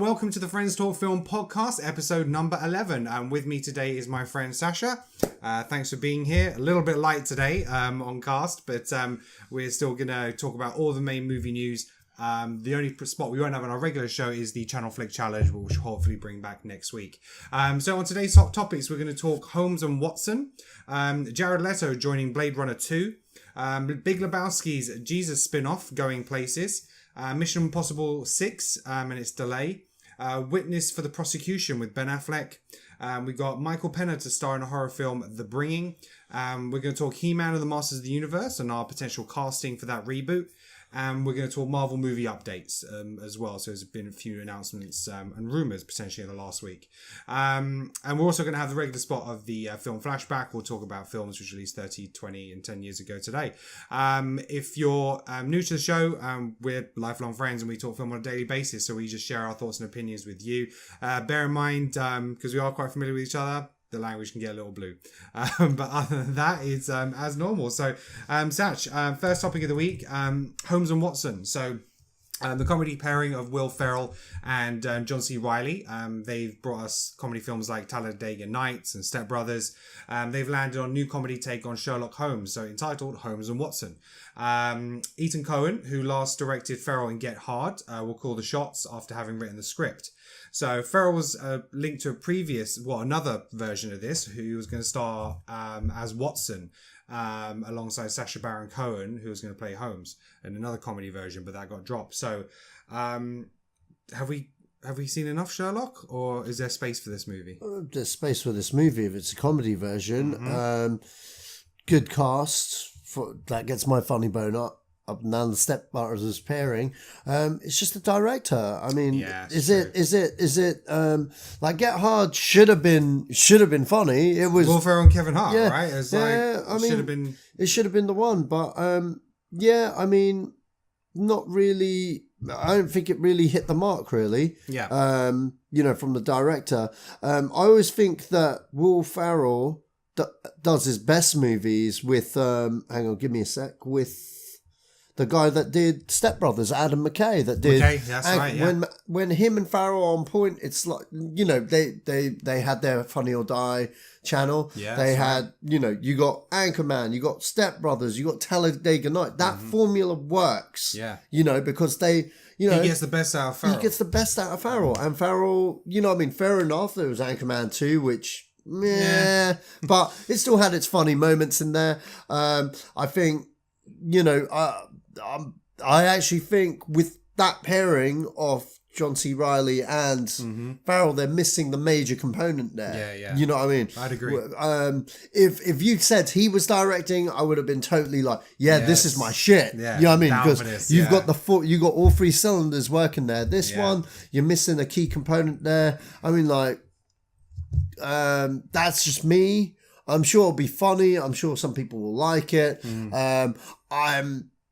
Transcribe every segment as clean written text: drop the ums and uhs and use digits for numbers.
welcome to the Friends Talk Film Podcast, episode number 11. And with me today is my friend Sacha. Thanks for being here. A little bit light today on cast, but we're still going to talk about all the main movie news. The only spot we won't have on our regular show is the Channel Flick Challenge, which we'll hopefully bring back next week. So on today's top topics, we're going to talk Holmes and Watson, Jared Leto joining Blade Runner 2, Big Lebowski's Jesus spin-off going places, Mission Impossible 6 and its delay, Witness for the Prosecution with Ben Affleck. We got Michael Penna to star in a horror film, The Bringing. We're going to talk He-Man and the Masters of the Universe and our potential casting for that reboot. And we're going to talk Marvel movie updates as well. So there's been a few announcements and rumours potentially in the last week. And we're also going to have the regular spot of the film Flashback. We'll talk about films which released 30, 20 and 10 years ago today. If you're new to the show, we're lifelong friends and we talk film on a daily basis. So we just share our thoughts and opinions with you. Bear in mind, because we are quite familiar with each other, the language can get a little blue. But other than that, it's as normal. So, Sach, first topic of the week, Holmes and Watson. So, the comedy pairing of Will Ferrell and John C. Reilly. They've brought us comedy films like Talladega Nights and Step Brothers. They've landed on a new comedy take on Sherlock Holmes, so entitled Holmes and Watson. Ethan Cohen, who last directed Ferrell in Get Hard, will call the shots after having written the script. So Ferrell was linked to another version of this, who was going to star as Watson alongside Sacha Baron Cohen, who was going to play Holmes in another comedy version, but that got dropped. So have we seen enough Sherlock, or is there space for this movie? There's space for this movie if it's a comedy version. Mm-hmm. Good cast. That gets my funny bone up and down the Step Brothers pairing. It's just the director. I mean, is it like Get Hard should have been funny. It was Will Ferrell and Kevin Hart, right? It should have been the one, but I mean, not really. I don't think it really hit the mark, really. Yeah. From the director. I always think that Will Ferrell does his best movies with hang on, give me a sec, with the guy that did Step Brothers, Adam McKay, that did. Okay, that's right. Yeah. When him and Farrell are on point, it's like, they had their Funny or Die channel. Yeah, they had, you got Anchorman, you got Step Brothers, you got Talladega Night. That formula works. Yeah. Because they, he gets the best out of Ferrell. He gets the best out of Ferrell, and Ferrell, fair enough. There was Anchorman 2, which. But it still had its funny moments in there. I think, I actually think with that pairing of John C. Reilly and Ferrell, they're missing the major component there. Yeah. You know what I mean? I'd agree. If you said he was directing, I would have been totally like, this is my shit. Yeah, you know what I mean? Because you've got you got all three cylinders working there. This one, you're missing a key component there. I mean, like, that's just me. I'm sure it'll be funny. I'm sure some people will like it.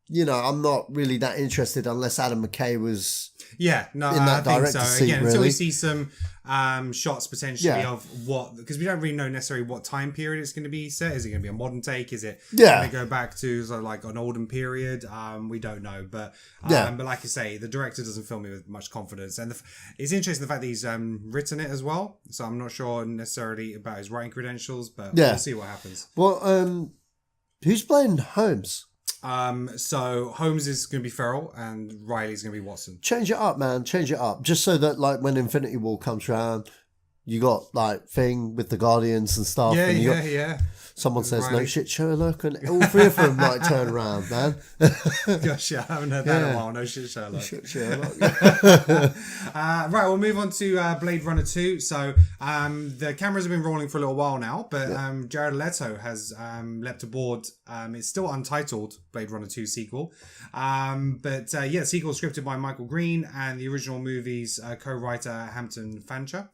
I'm not really that interested unless Adam McKay was in that director's seat, Again, really. until we see some shots potentially of because we don't really know necessarily what time period it's going to be set. Is it going to be a modern take? Is it going to go back to sort of like an olden period? We don't know, but like I say, the director doesn't fill me with much confidence, and it's interesting the fact that he's written it as well. So I'm not sure necessarily about his writing credentials, but we'll see what happens. Well, who's playing Holmes? So Holmes is going to be Ferrell and Reilly's going to be Watson. Change it up, man. Change it up. Just so that, like, when Infinity War comes around, you got, like, Thing with the Guardians and stuff. Yeah. Someone says, Reilly. No shit, Sherlock, and all three of them, like, turn around, man. Gosh, I haven't heard that in a while. No shit, Sherlock. Shit, Sherlock. Right, we'll move on to Blade Runner 2. So, the cameras have been rolling for a little while now, but Jared Leto has leapt aboard. It's still untitled Blade Runner 2 sequel. Sequel scripted by Michael Green and the original movie's co-writer Hampton Fancher.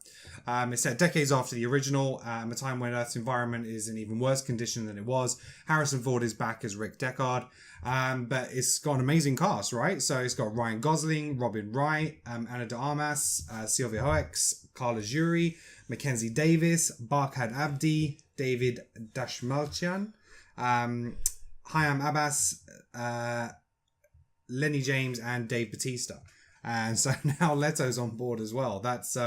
It's set decades after the original, a time when Earth's environment is in even worse condition than it was. Harrison Ford is back as Rick Deckard, but it's got an amazing cast, right? So it's got Ryan Gosling, Robin Wright, Ana de Armas, Sylvia Hoeks, Carla Juri, Mackenzie Davis, Barkhad Abdi, David Dashmalchian, Hayam Abbas, Lenny James, and Dave Bautista. and so now Leto's on board as well. That's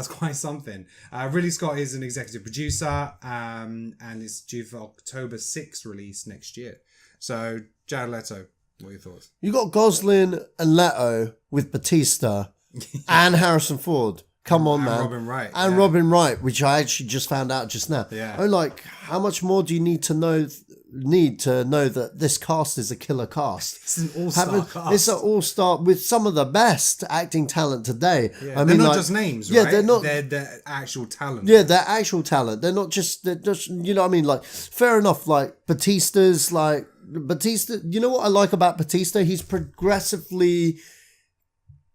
quite something. Ridley Scott is an executive producer, and it's due for October 6th release next year. So, Jared Leto, what are your thoughts? You got Gosling and Leto with Batista and Harrison Ford. Come on, man. Robin Wright. And Robin Wright, which I actually just found out just now. Yeah. I'm like, how much more do you need to know that this cast is a killer cast? It's an all-star cast. It's an all-star with some of the best acting talent today. Yeah. I They're mean, not like, just names, yeah, right? they're not. They're actual talent. Yeah, they're actual talent. They're just, you know what I mean? Like, fair enough, like, Batista, you know what I like about Batista? He's progressively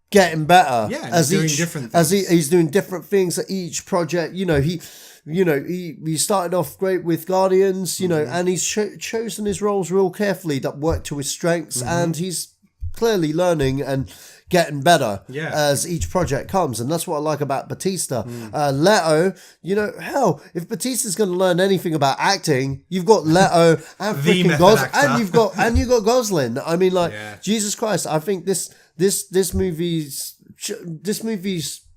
getting better. Yeah, he's doing different things. As he's doing different things at each project. You know, he started off great with Guardians, you know, and he's chosen his roles real carefully that work to his strengths, and he's clearly learning and getting better as each project comes, and that's what I like about Batista. Leto, you know, hell, if Batista's going to learn anything about acting, you've got Leto and freaking Gosling, and you've got Gosling. I mean, like, Jesus Christ, I think this movie's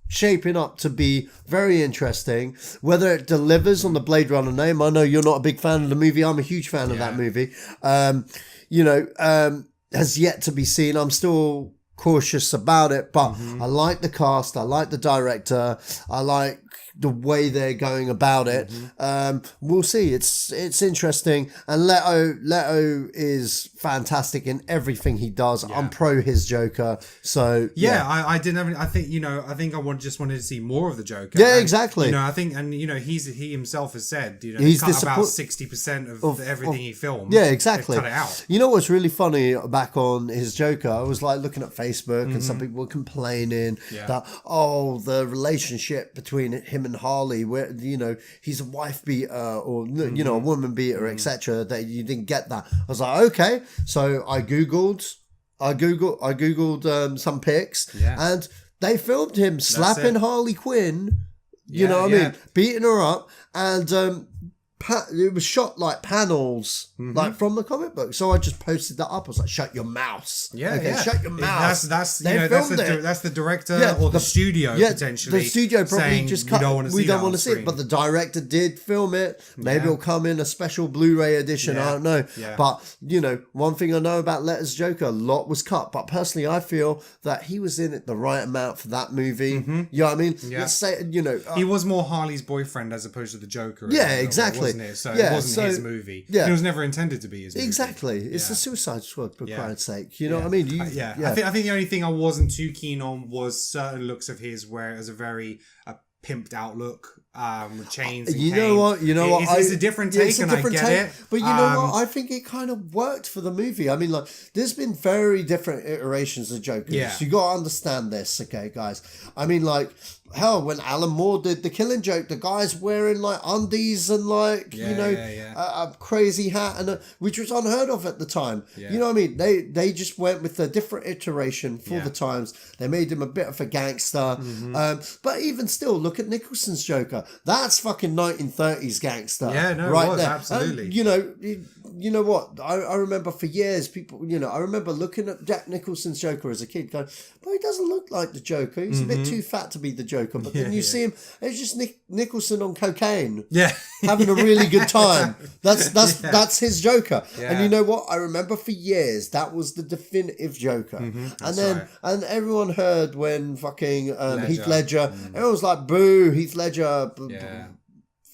shaping up to be very interesting. Whether it delivers on the Blade Runner name, I know you're not a big fan of the movie. I'm a huge fan of that movie. Has yet to be seen. I'm still cautious about it, but I like the cast. I like the director. I like the way they're going about it. We'll see. It's interesting. And Leto is fantastic in everything he does. I'm pro his Joker. So I didn't have. I think I just wanted to see more of the Joker. Yeah, exactly. You know, I think, and you know, he himself has said, you know, he's cut about 60% of everything he filmed. Yeah, exactly. They've cut it out. You know what's really funny back on his Joker? I was like looking at Facebook, and some people were complaining that the relationship between him and Harley, where, you know, he's a wife beater or you know, a woman beater, etc. That you didn't get that. I was like, okay. So I googled some pics, and they filmed him slapping Harley Quinn. You know what I mean? Beating her up, and it was shot like panels, like from the comic book. So I just posted that up. I was like, "Shut your mouth!" Shut your mouth. That's the director or the studio potentially. The studio probably just cut. We don't want to see it, but the director did film it. Maybe it'll come in a special Blu-ray edition. I don't know. But you know, one thing I know about Leto's Joker, a lot was cut. But personally, I feel that he was in it the right amount for that movie. You know what I mean? Let's say, you know, he was more Harley's boyfriend as opposed to the Joker. Exactly. Wasn't it? So it wasn't his movie. It was never intended to be his movie. Exactly. It's the Suicide Squad, for Christ's sake. You know what I mean? I think the only thing I wasn't too keen on was certain looks of his where it was a very pimped out look with chains and You know what? It's a different take, and I get it. But you know what? I think it kind of worked for the movie. I mean, like, there's been very different iterations of Jokers. You got to understand this, okay, guys? I mean, like, hell, when Alan Moore did The Killing Joke, the guy's wearing like undies and like a crazy hat, and which was unheard of at the time. You know what I mean? They just went with a different iteration for the times. They made him a bit of a gangster. But even still, look at Nicholson's Joker. That's fucking 1930s gangster. Right it was, there. Absolutely. And, you know what? I remember for years, people, I remember looking at Jack Nicholson's Joker as a kid going, well, he doesn't look like the Joker. He's a bit too fat to be the Joker. But then you see him, it's just Nicholson on cocaine. Having a really good time. That's his Joker. And you know what? I remember for years, that was the definitive Joker. And everyone heard when fucking Heath Ledger, everyone was like, boo, Heath Ledger,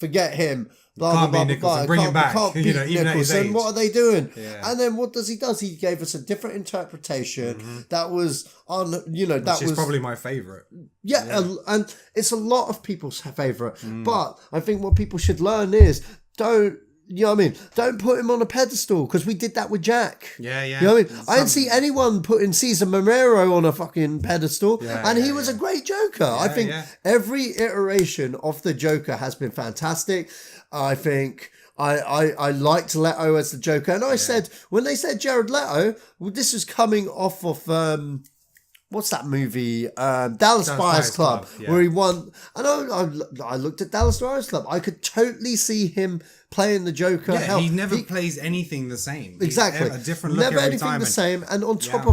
forget him. Blah, blah, blah, blah. Bring him back. Can't beat even at his age. What are they doing? And then what does he do? He gave us a different interpretation that was on, that was probably my favourite. And it's a lot of people's favourite. But I think what people should learn is don't put him on a pedestal, because we did that with Jack. You know what I mean? I didn't see anyone putting Cesar Romero on a fucking pedestal, and he was a great Joker. I think every iteration of the Joker has been fantastic. I think I liked Leto as the Joker, and I said, when they said Jared Leto, well, this was coming off of what's that movie? Dallas Buyers Club, Yeah. where he won. And I looked at Dallas Buyers Club. I could totally see him playing the Joker. Yeah, he never plays anything the same. Exactly, a different look never every anything time. the same. And on top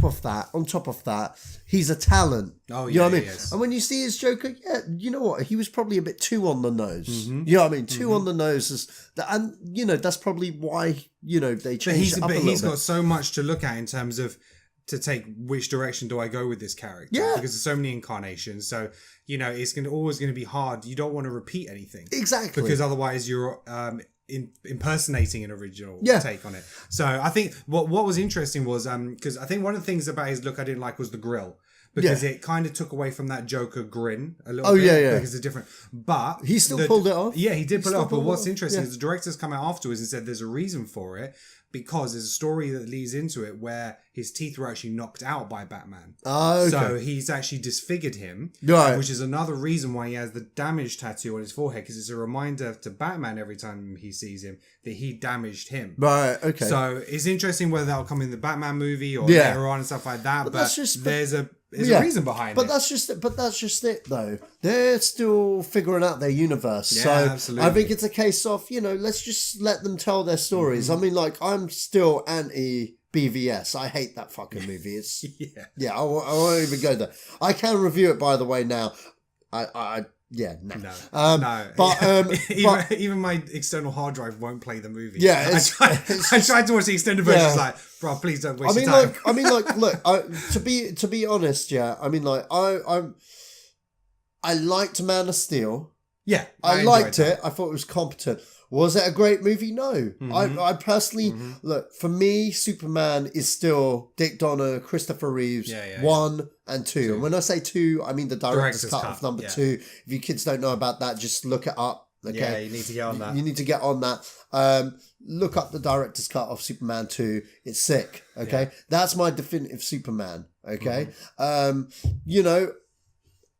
of that, he's a talent. Oh, you know what I mean? Yes. And when you see his Joker, yeah, you know what? He was probably a bit too on the nose. Mm-hmm. You know what I mean? Too on the nose, and that's probably why they changed it up a little bit. He's got so much to look at in terms of to take which direction do I go with this character? Yeah, because there's so many incarnations. So it's always going to be hard. You don't want to repeat anything Exactly, because otherwise you're impersonating an original take on it. So I think what was interesting was because I think one of the things about his look I didn't like was the grill. Because it kind of took away from that Joker grin a little bit. Yeah. Because it's different. But he still pulled it off. Yeah, he did pull it off. But what's interesting is the director's come out afterwards and said there's a reason for it. Because there's a story that leads into it where his teeth were actually knocked out by Batman. Oh, okay. So he's actually disfigured him. Right. Which is another reason why he has the damage tattoo on his forehead. Because it's a reminder to Batman every time he sees him that he damaged him. Right, okay. So it's interesting whether that'll come in the Batman movie or later on and stuff like that. But there's a reason behind it. But that's just it though. They're still figuring out their universe. So absolutely. I think it's a case of, let's just let them tell their stories. I mean, like, I'm still anti BVS. I hate that fucking movie. It's I won't even go there. I can review it, by the way, now. No. But even my external hard drive won't play the movie. Yeah, I tried to watch the extended version. It's like, bro, please don't waste your time. Look. To be honest, I mean, like, I liked Man of Steel. Yeah, I liked it. I thought it was competent. Was it a great movie? No. Mm-hmm. I personally, look, for me, Superman is still Dick Donner, Christopher Reeves, 1 and 2. And when I say 2, I mean the director's cut of number 2. If you kids don't know about that, just look it up. Okay? Yeah, you need to get on that. You need to get on that. Look up the director's cut of Superman 2. It's sick. Okay? Yeah. That's my definitive Superman. Okay?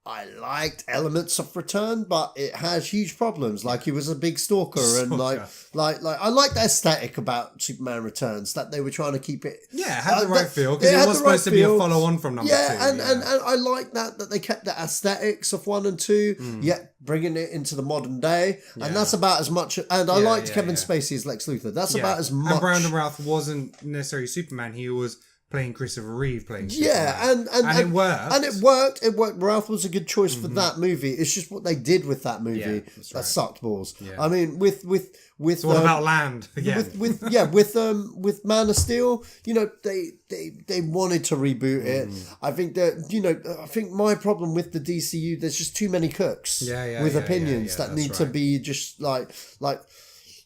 I liked elements of Return, but it has huge problems. Like, he was a big stalker, and like I like the aesthetic about Superman Returns, that they were trying to keep it. Yeah, it had the right feel, because it was supposed to be a follow-on from number 2. And I like that they kept the aesthetics of 1 and 2, yet bringing it into the modern day, and that's about as much. And I liked Kevin Spacey as Lex Luthor. That's about as much. And Brandon Routh wasn't necessarily Superman; he was playing Christopher Reeve playing Superman. Yeah, and it worked. And it worked. Ralph was a good choice for that movie. It's just what they did with that movie that sucked balls. Yeah. I mean, with it's all about land again. With Man of Steel, they wanted to reboot it. I think that I think my problem with the DCU, there's just too many cooks with opinions that need to be just like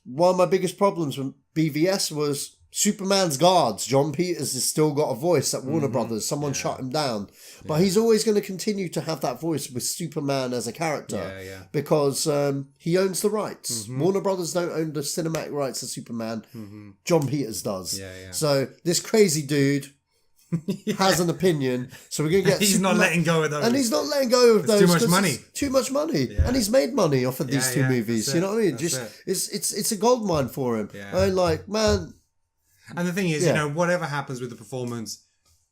one of my biggest problems with BVS was Superman's guards. John Peters has still got a voice at Warner Brothers. Someone shut him down. But he's always going to continue to have that voice with Superman as a character because he owns the rights. Warner Brothers don't own the cinematic rights of Superman. John Peters does. So this crazy dude has an opinion. So we're going to get He's Superman, not letting go of those. And he's not letting go of those. Too much money. Too much money. And he's made money off of these two movies. You know what I mean? That's It's a gold mine for him. And like, man... And the thing is, whatever happens with the performance,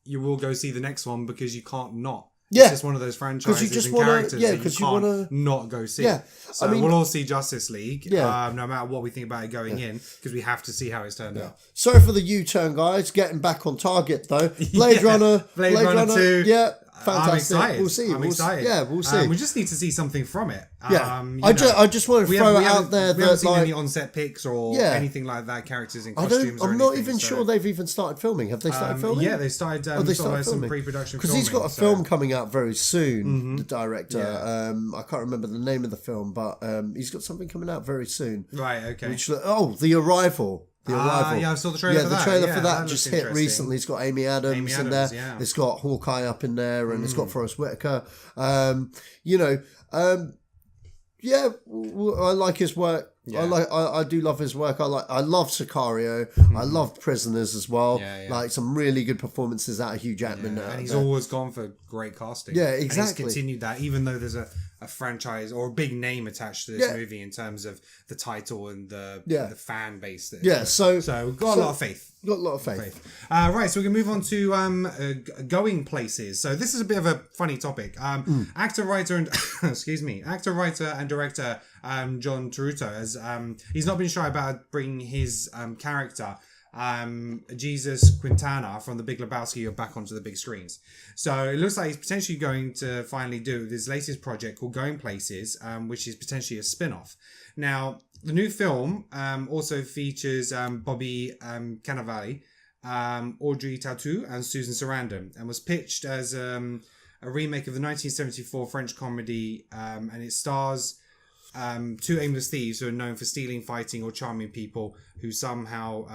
you will go see the next one because you can't not. Yeah. It's just one of those franchises and characters that you can't not go see. Yeah. So we'll all see Justice League, no matter what we think about it going in, because we have to see how it's turned out. Sorry for the U-turn, guys. Getting back on target, though. Blade Runner 2. Yeah. Fantastic. I'm excited. We'll see. I'm excited. We'll see. We just need to see something from it. I just want to throw it out there we haven't seen any on-set pics or anything like that, characters in costumes. I'm not even sure they've even started filming. Have they started filming? Yeah, they started some pre-production filming. Because he's got a film coming out very soon, the director. I can't remember the name of the film, but he's got something coming out very soon. Right, okay. The Arrival. I saw the trailer for that. The trailer for that just hit recently. It's got Amy Adams in there. Yeah. It's got Hawkeye up in there, and it's got Forrest Whitaker. I like his work. Yeah. I do love his work. I love Sicario. I love Prisoners as well. Like some really good performances out of Hugh Jackman. And he's always gone for great casting. Yeah, exactly. And he's continued that, even though there's a a franchise or a big name attached to this movie in terms of the title and the fan base. So got a lot of faith. Got a lot of faith. Right, so we can move on to going places. So this is a bit of a funny topic. Actor, writer, and actor, writer, and director John Turturro has he's not been shy about bringing his character Jesus Quintana from The Big Lebowski back onto the big screens. So it looks like he's potentially going to finally do his latest project called Going Places, which is potentially a spin-off. Now, the new film also features Bobby Cannavale, Audrey Tautou, and Susan Sarandon, and was pitched as a remake of the 1974 French comedy, and it stars two aimless thieves who are known for stealing, fighting, or charming people who somehow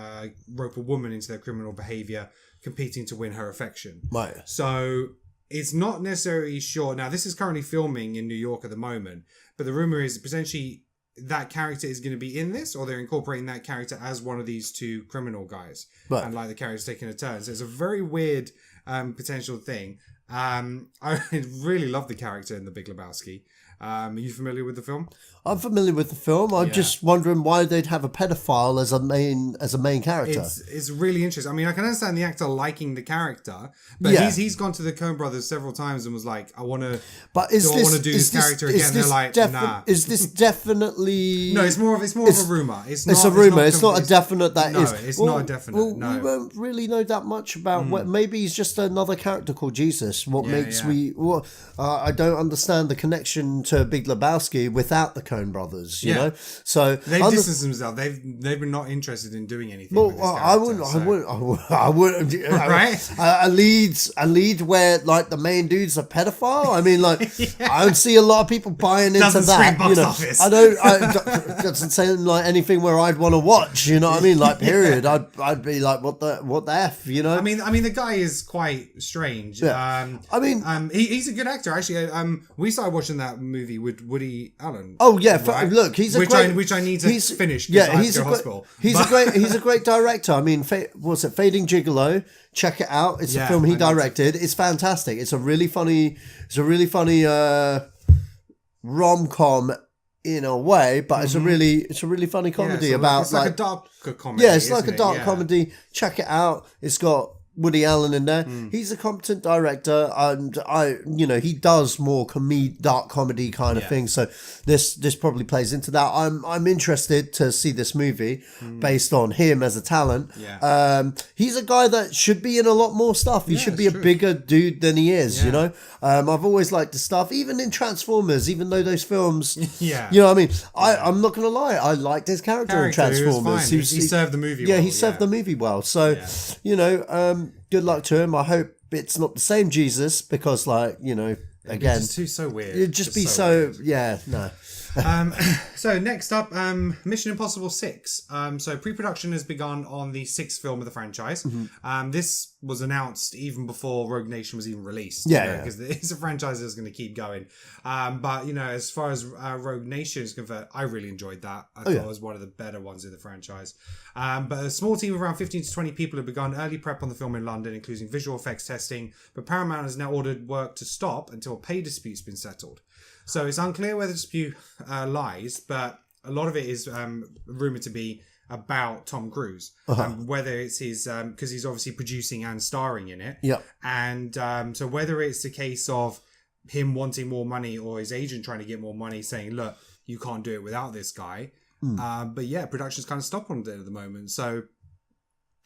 rope a woman into their criminal behavior, competing to win her affection. Right. So it's not necessarily sure. Now, this is currently filming in New York at the moment, but the rumor is potentially that character is going to be in this, or they're incorporating that character as one of these two criminal guys. Right. And like the character's taking a turn. So it's a very weird potential thing. I really love the character in The Big Lebowski. Are you familiar with the film? I'm familiar with the film. I'm just wondering why they'd have a pedophile as a main character. It's really interesting. I mean, I can understand the actor liking the character, but he's gone to the Coen brothers several times and was like, I want to do this character again. They're like, nah. Is this definitely... No, it's more of a rumor. It's a rumor. It's not a definite No, it's not a definite. No. We won't really know that much about what... Maybe he's just another character called Jesus. I don't understand the connection to Big Lebowski without the Coen brothers, you know. So they've distanced themselves. They've been not interested in doing anything. Well, with this I wouldn't. Right? A lead where like the main dude's a pedophile. I mean, like I don't see a lot of people buying into that. Box office. I doesn't seem like anything where I'd want to watch. You know what I mean? Like period. I'd be like, what the f? You know? I mean, the guy is quite strange. Yeah. He's a good actor actually. We started watching that movie with Woody Allen. Oh yeah, look, he's a great... which I need to finish. He's a great director. I mean, what's it? Fading Gigolo. Check it out. It's a film he directed. It's fantastic. It's a really funny rom-com in a way, but it's a really funny comedy about it's like a dark comedy. Yeah, it's like a dark comedy. Check it out. It's got Woody Allen in there. He's a competent director, and he does more dark comedy kind of thing. So this probably plays into that. I'm interested to see this movie based on him as a talent. He's a guy that should be in a lot more stuff. He should be a bigger dude than he is. You know, I've always liked the stuff, even in Transformers. Even though those films, you know what I mean. I'm not gonna lie, I liked his character in Transformers. He served the movie. Well. He served the movie well. So good luck to him. I hope it's not the same Jesus, because again, it's just so weird. It'd just be so weird. No. So next up, Mission Impossible 6. So pre-production has begun on the sixth film of the franchise. This was announced even before Rogue Nation was even released. Because it's a franchise that's going to keep going. But as far as Rogue Nation is concerned, I really enjoyed that. I thought it was one of the better ones in the franchise. But a small team of around 15 to 20 people have begun early prep on the film in London, including visual effects testing. But Paramount has now ordered work to stop until a pay dispute's been settled. So it's unclear whether the dispute lies, but a lot of it is rumoured to be about Tom Cruise. Whether it's his, because he's obviously producing and starring in it. And so whether it's the case of him wanting more money or his agent trying to get more money, saying, look, you can't do it without this guy. But production's kind of stopped on it at the moment. So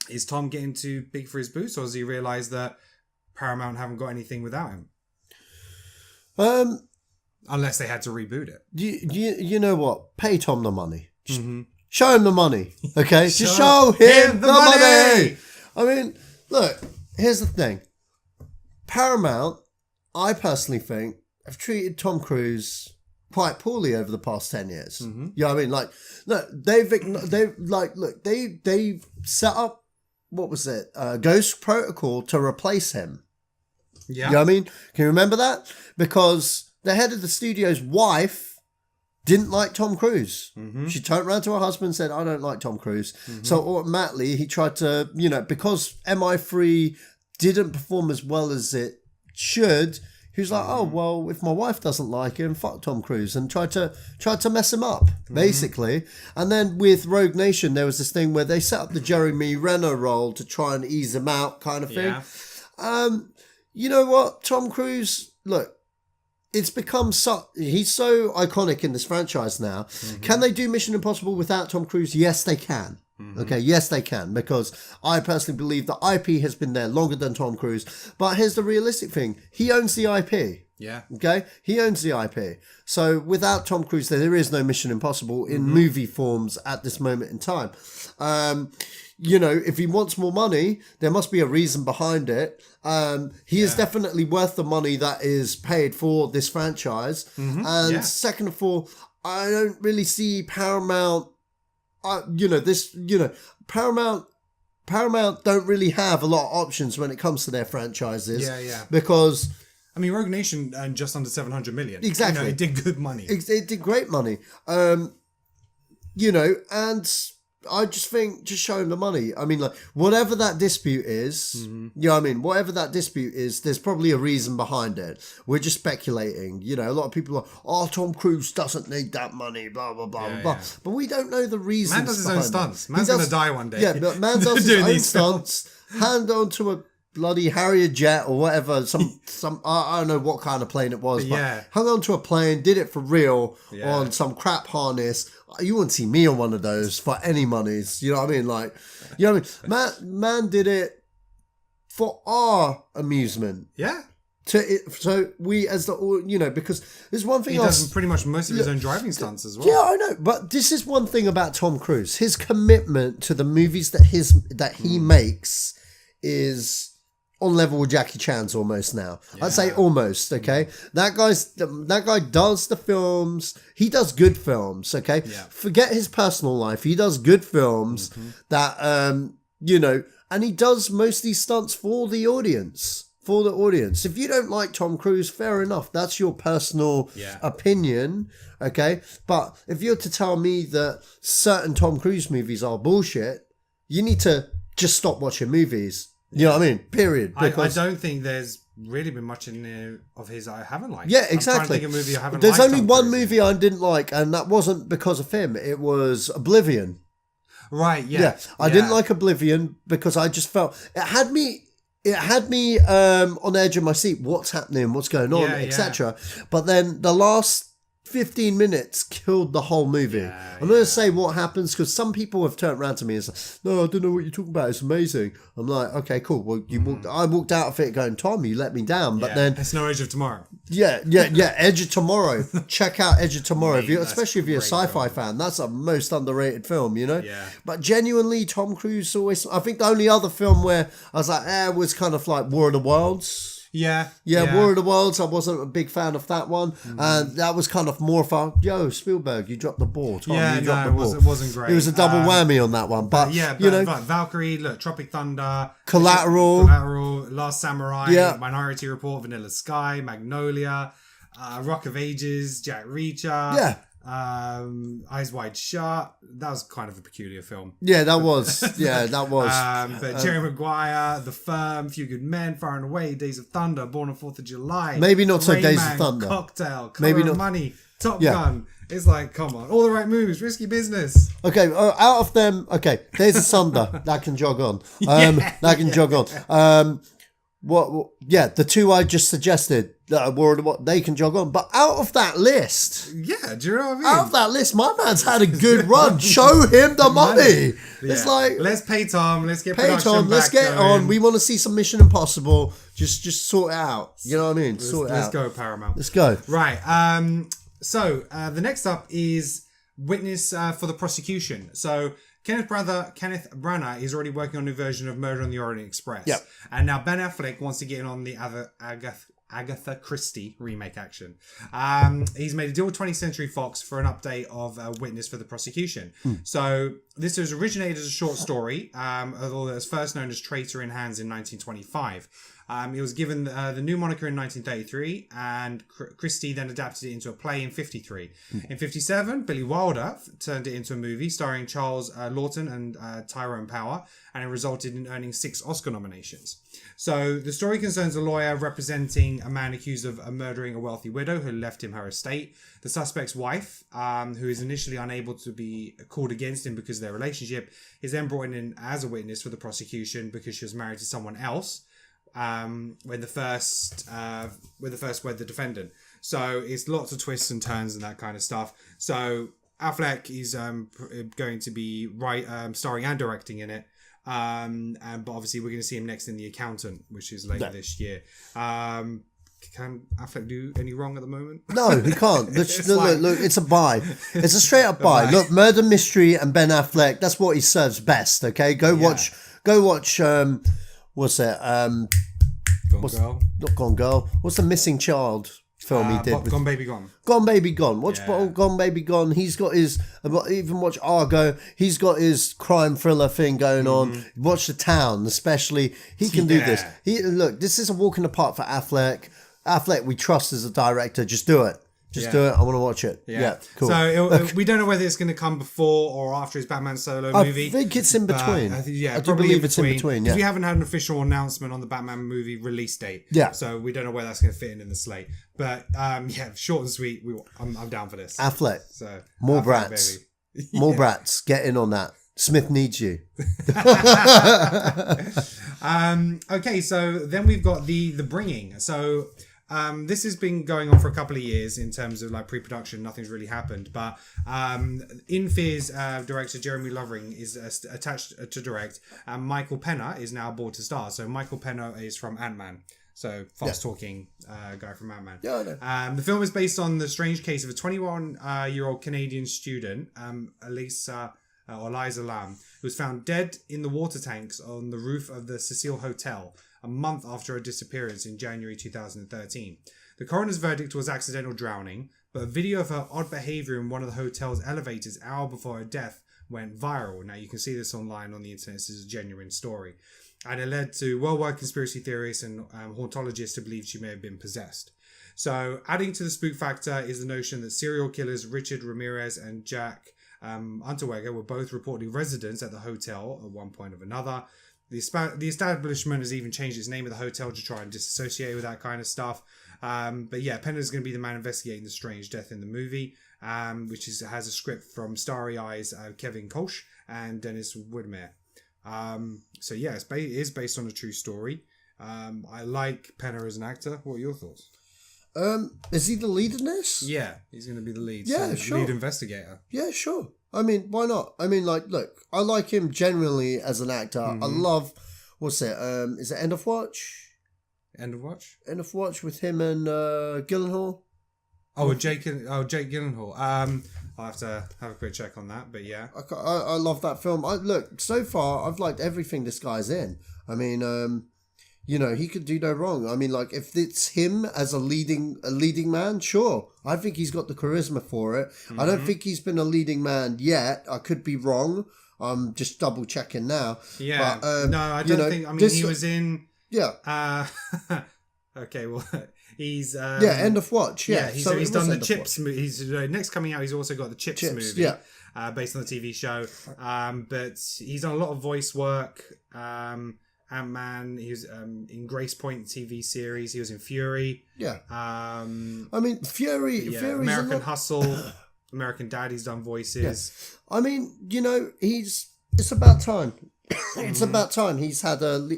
is Tom getting too big for his boots, or does he realise that Paramount haven't got anything without him? Unless they had to reboot it. You know what? Pay Tom the money. Just show him the money. Okay? Just show him the money! I mean, look, here's the thing. Paramount, I personally think, have treated Tom Cruise quite poorly over the past 10 years. You know what I mean? Like, look, they've set up, what was it? Ghost Protocol to replace him. You know what I mean? Can you remember that? Because the head of the studio's wife didn't like Tom Cruise. She turned around to her husband and said, I don't like Tom Cruise. So automatically he tried to, because MI3 didn't perform as well as it should, He was like, oh, well, if my wife doesn't like him, fuck Tom Cruise, and tried to mess him up, basically. And then with Rogue Nation, there was this thing where they set up the Jeremy Renner role to try and ease him out kind of thing. Yeah. You know what? Tom Cruise, look, it's become he's so iconic in this franchise now. Can they do Mission Impossible without Tom Cruise? Yes, they can. Okay, yes, they can, because I personally believe the IP has been there longer than Tom Cruise. But here's the realistic thing. He owns the IP. Yeah. Okay? He owns the IP. So without Tom Cruise, there is no Mission Impossible in movie forms at this moment in time. You know, if he wants more money, there must be a reason behind it. He is definitely worth the money that is paid for this franchise. And second of all, I don't really see Paramount... Paramount don't really have a lot of options when it comes to their franchises. Yeah. Because... I mean, Rogue Nation earned just under 700 million. Exactly. You know, it did good money. It did great money. You know, and I just think, just show him the money. I mean, like, whatever that dispute is, you know what I mean? Whatever that dispute is, there's probably a reason behind it. We're just speculating. You know, a lot of people are, oh, Tom Cruise doesn't need that money, blah, blah, blah, blah. But we don't know the reasons. Man does his own stunts. Man's going to die one day. Yeah, but man does his own stunts, hand onto a bloody Harrier jet or whatever, some I don't know what kind of plane it was, but hung onto a plane, did it for real on some crap harness. You wouldn't see me on one of those for any monies. You know what I mean? Like, you know what I mean? Man did it for our amusement. Yeah. So we, as the, you know, because there's one thing he does pretty much most of his own driving stunts as well. Yeah, I know, but this is one thing about Tom Cruise. His commitment to the movies that he makes is on level with Jackie Chan's almost now. I'd say almost, okay? That guy does the films. He does good films, okay? Yeah. Forget his personal life. He does good films that, you know, and he does most of these stunts for the audience. For the audience. If you don't like Tom Cruise, fair enough. That's your personal opinion, okay? But if you're to tell me that certain Tom Cruise movies are bullshit, you need to just stop watching movies. You know what I mean? Period. Because I don't think there's really been much in there of his I haven't liked. Yeah, exactly. I'm trying to think of a movie I haven't There's liked. only one movie I didn't like, and that wasn't because of him. It was Oblivion. Right, yeah. I didn't like Oblivion because I just felt... It had me on the edge of my seat. What's happening? What's going on? Etc. But then the last 15 minutes killed the whole movie. I'm going to say what happens because some people have turned around to me and said, no, I don't know what you're talking about. It's amazing. I'm like, okay, cool. Well, I walked out of it going, Tom, you let me down. But then it's no Edge of Tomorrow. Yeah. Edge of Tomorrow. Check out Edge of Tomorrow. Especially if you're a sci-fi fan. That's a most underrated film, you know? Yeah. But genuinely, Tom Cruise always... I think the only other film where I was like, was kind of like War of the Worlds. Yeah, War of the Worlds. I wasn't a big fan of that one, and that was kind of more of a Spielberg, you dropped the ball. Tom, it wasn't great. It was a double whammy on that one, but you know, Valkyrie, look, Tropic Thunder, Collateral, Last Samurai, Minority Report, Vanilla Sky, Magnolia, Rock of Ages, Jack Reacher, Eyes Wide Shut. That was kind of a peculiar film. Yeah, that was. But Jerry Maguire, The Firm, Few Good Men, Far and Away, Days of Thunder, Born on 4th of July. Maybe not so Days of Thunder. Cocktail, Color of Money, Top Gun. It's like, come on, all the right movies, Risky Business. Okay, out of them, Days of Thunder, that can jog on. That can jog on. The two I just suggested they can jog on. But out of that list, do you know what I mean? Out of that list, my man's had a good run. Show him the money. It's like, let's pay Tom. Let's get production Tom. Let's get on. We want to see some Mission Impossible. Just sort it out. You know what I mean? Let's go, Paramount. Let's go. Right. So the next up is Witness for the Prosecution. So Kenneth Branagh is already working on a new version of Murder on the Orient Express. Yep. And now Ben Affleck wants to get in on the Agatha Christie remake action. He's made a deal with 20th Century Fox for an update of Witness for the Prosecution. So this was originated as a short story, although it was first known as Traitor in Hands in 1925. He was given the new moniker in 1933, and Christie then adapted it into a play in 53. In 57, Billy Wilder turned it into a movie starring Charles Lawton and Tyrone Power, and it resulted in earning 6 Oscar nominations. So the story concerns a lawyer representing a man accused of murdering a wealthy widow who left him her estate. The suspect's wife, who is initially unable to be called against him because of their relationship, is then brought in as a witness for the prosecution because she was married to someone else. When the first wed the defendant. So it's lots of twists and turns and that kind of stuff. So Affleck is going to be starring and directing in it. But obviously we're going to see him next in The Accountant, which is later this year. Can Affleck do any wrong at the moment? No, he can't. Look, it's a buy. It's a straight up buy. Look, Murder Mystery and Ben Affleck, that's what he serves best, okay? Go watch what's it? Not Gone Girl. What's the Missing Child film he did? Gone Baby Gone. Gone Baby Gone. Watch Gone Baby Gone. He's got his, even watch Argo. He's got his crime thriller thing going on. Watch The Town, especially. He can do this. Look, this is a walk in the park for Affleck. Affleck, we trust as a director. Just do it. Just do it. I want to watch it. Yeah, cool. So we don't know whether it's going to come before or after his Batman solo movie. I think it's in between. I probably believe it's in between. Because we haven't had an official announcement on the Batman movie release date. Yeah. So we don't know where that's going to fit in the slate. But short and sweet. I'm down for this. Affleck. So more Affleck, brats. baby. More brats. Get in on that. Smith needs you. Okay, so then we've got the Bringing. So this has been going on for a couple of years in terms of like pre-production. Nothing's really happened, but In Fear's director Jeremy Lovering is attached to direct, and Michael Penna is now aboard to star. So Michael Penna is from Ant-Man. So fast-talking guy from Ant-Man. Yeah, I know. The film is based on the strange case of a 21-year-old Canadian student, Eliza Lam, who was found dead in the water tanks on the roof of the Cecil Hotel a month after her disappearance in January 2013. The coroner's verdict was accidental drowning, but a video of her odd behaviour in one of the hotel's elevators an hour before her death went viral. Now, you can see this online on the internet. This is a genuine story. And it led to worldwide conspiracy theorists and hauntologists to believe she may have been possessed. So, adding to the spook factor is the notion that serial killers Richard Ramirez and Jack Unterweger were both reportedly residents at the hotel at one point or another. The establishment has even changed its name of the hotel to try and disassociate with that kind of stuff. But yeah, Penna is going to be the man investigating the strange death in the movie, which has a script from Starry Eyes Kevin Kolsch and Dennis Woodmere. So yeah, it is based on a true story. I like Penna as an actor. What are your thoughts? Is he the lead in this? Yeah, he's going to be the lead. Yeah, sure. Lead investigator. Yeah, sure. I mean, why not? I mean, like, look, I like him generally as an actor. I love, what's it? Is it End of Watch? End of Watch? End of Watch with him and Gyllenhaal. Jake Gyllenhaal. I'll have to have a quick check on that, but yeah. I love that film. Look, so far, I've liked everything this guy's in. I mean, he could do no wrong. I mean, like, if it's him as a leading man, sure. I think he's got the charisma for it. I don't think he's been a leading man yet. I could be wrong. I'm just double checking now. Yeah. But, no, I don't think. I mean, he was in. Yeah. Okay. Well, he's. End of Watch. Yeah. He's done the Chips movie. He's next coming out. He's also got the Chips movie. Yeah. Based on the TV show. But he's done a lot of voice work. Ant-Man, he was in Grace Point TV series, he was in Fury. Yeah. I mean, Fury's American Hustle, American Dad, he's done voices. Yeah. I mean, it's about time. It's about time he's had a,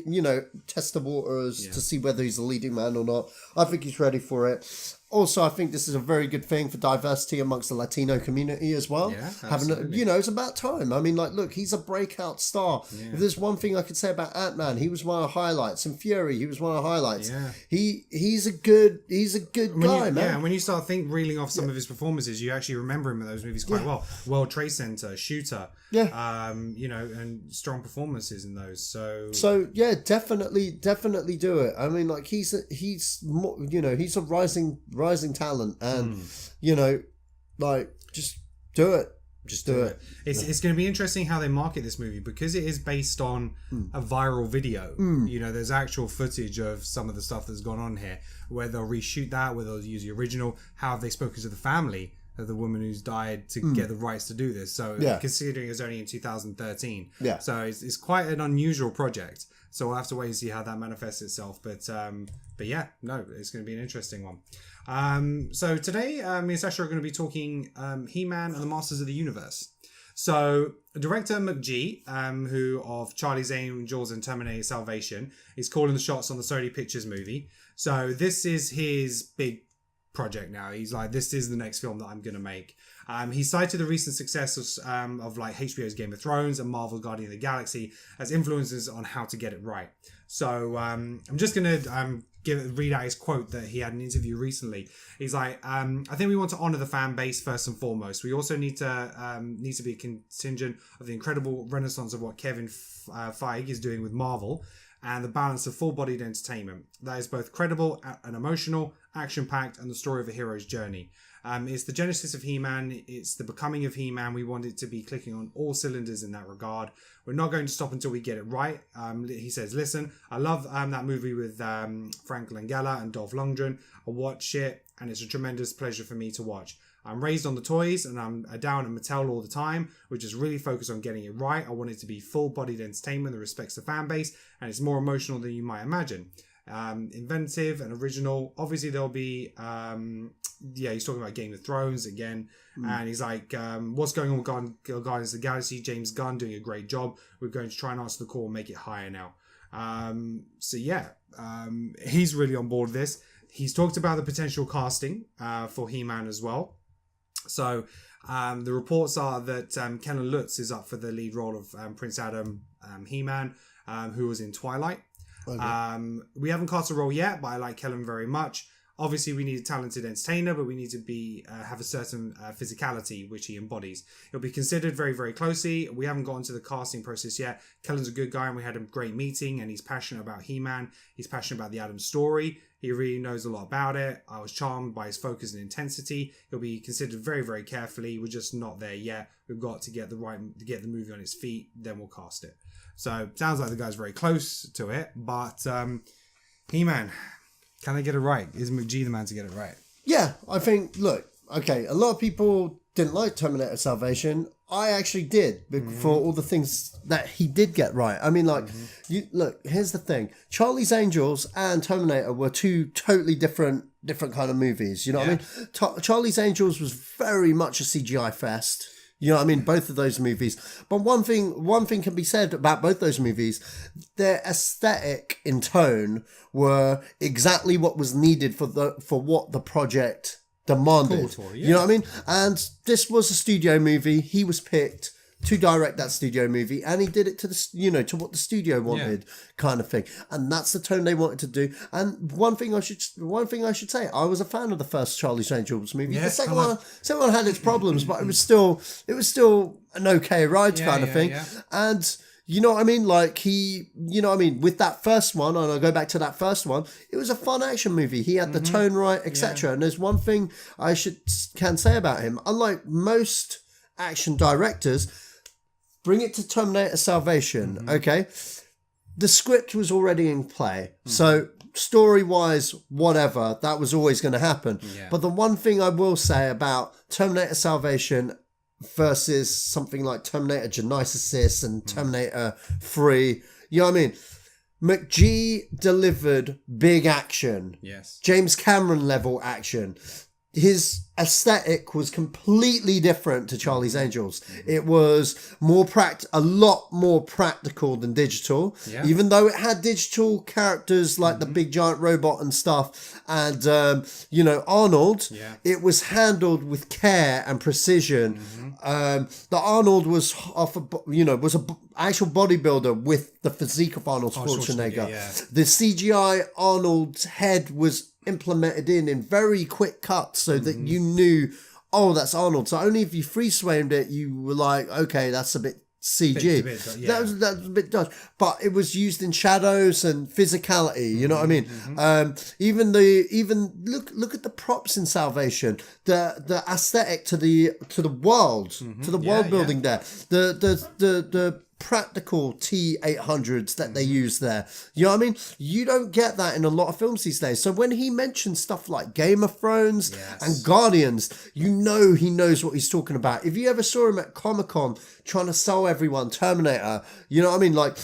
test the waters to see whether he's a leading man or not. I think he's ready for it. Also, I think this is a very good thing for diversity amongst the Latino community as well. Yeah, absolutely. It's about time. I mean, like, look, he's a breakout star. Yeah. If there's one thing I could say about Ant-Man, he was one of the highlights. In Fury, he was one of the highlights. Yeah. He's a good guy, man. Yeah, and when you start reeling off some of his performances, you actually remember him in those movies quite well. World Trade Center, Shooter. Yeah. And strong performances in those. So yeah, definitely do it. I mean, like, he's a rising talent, and like, just do it. Just do it. It's going to be interesting how they market this movie because it is based on a viral video. You know, there's actual footage of some of the stuff that's gone on here, where they'll reshoot that, where they'll use the original. How have they spoken to the family of the woman who's died to get the rights to do this? So considering it's only in 2013, so it's quite an unusual project. So we'll have to wait and see how that manifests itself. But yeah, no, it's going to be an interesting one. So today, me and Sacha are going to be talking He-Man and the Masters of the Universe. So director McG, who of Charlie's Angels and Terminator Salvation, is calling the shots on the Sony Pictures movie. So this is his big project now. He's like, this is the next film that I'm going to make. He cited the recent success of like HBO's Game of Thrones and Marvel's Guardian of the Galaxy as influences on how to get it right. So I'm just going to read out his quote that he had in an interview recently. He's like, I think we want to honor the fan base first and foremost. We also need to be a contingent of the incredible renaissance of what Kevin Feige is doing with Marvel and the balance of full-bodied entertainment that is both credible and emotional, action-packed, and the story of a hero's journey. It's the genesis of He-Man. It's the becoming of He-Man. We want it to be clicking on all cylinders in that regard. We're not going to stop until we get it right. He says, listen, I love that movie with Frank Langella and Dolph Lundgren. I watch it, and it's a tremendous pleasure for me to watch. I'm raised on the toys, and I'm down at Mattel all the time, which is really focused on getting it right. I want it to be full-bodied entertainment that respects the fan base, and it's more emotional than you might imagine. Inventive and original. Obviously, there'll be... he's talking about Game of Thrones again, and he's like, what's going on with Guardians of the Galaxy? James Gunn doing a great job. We're going to try and answer the call and make it higher now. He's really on board with this. He's talked about the potential casting for He-Man as well. So the reports are that Kellen Lutz is up for the lead role of Prince Adam He-Man, who was in Twilight. Okay. We haven't cast a role yet, but I like Kellen very much. Obviously, we need a talented entertainer, but we need to have a certain physicality, which he embodies. It'll be considered very, very closely. We haven't gotten to the casting process yet. Kellen's a good guy, and we had a great meeting, and he's passionate about He-Man. He's passionate about the Adam story. He really knows a lot about it. I was charmed by his focus and intensity. It'll be considered very, very carefully. We're just not there yet. We've got to get the movie on its feet, then we'll cast it. So, sounds like the guy's very close to it, but He-Man... Can they get it right? Is McG the man to get it right? Yeah, I think, look, okay, a lot of people didn't like Terminator Salvation. I actually did, for all the things that he did get right. I mean, like, look, here's the thing. Charlie's Angels and Terminator were two totally different kind of movies. You know what I mean? Charlie's Angels was very much a CGI fest. You know what I mean? Both of those movies. But one thing can be said about both those movies. Their aesthetic in tone were exactly what was needed for what the project demanded. You know what I mean? And this was a studio movie. He was picked to direct that studio movie, and he did it to to what the studio wanted, kind of thing. And that's the tone they wanted to do. And one thing I should say, I was a fan of the first Charlie's Angels movie. The second one had its problems, but it was still an okay ride kind of thing. Yeah. And you know what I mean? Like with that first one, and I'll go back to that first one, it was a fun action movie. He had the tone right, etc. And there's one thing I can say about him. Unlike most action directors, bring it to Terminator Salvation, okay? The script was already in play. So story-wise, whatever, that was always going to happen. Yeah. But the one thing I will say about Terminator Salvation versus something like Terminator Genisys and Terminator 3, you know what I mean? McG delivered big action. Yes. James Cameron level action. His aesthetic was completely different to Charlie's Angels. It was a lot more practical than digital, even though it had digital characters like the big giant robot and stuff. And, Arnold, it was handled with care and precision. The Arnold was was an actual bodybuilder with the physique of Arnold Schwarzenegger. The CGI Arnold's head was implemented in very quick cuts so that you knew, oh, that's Arnold. So only if you freeze framed it, you were like, okay, that's a bit CG. That was a bit dodgy, but it was used in shadows and physicality. You know what I mean? Even look at the props in Salvation, the aesthetic to the world, to the world building there, the practical T-800s that they use there. You know what I mean? You don't get that in a lot of films these days. So when he mentions stuff like Game of Thrones and Guardians, you know he knows what he's talking about. If you ever saw him at Comic-Con trying to sell everyone Terminator, you know what I mean? Like,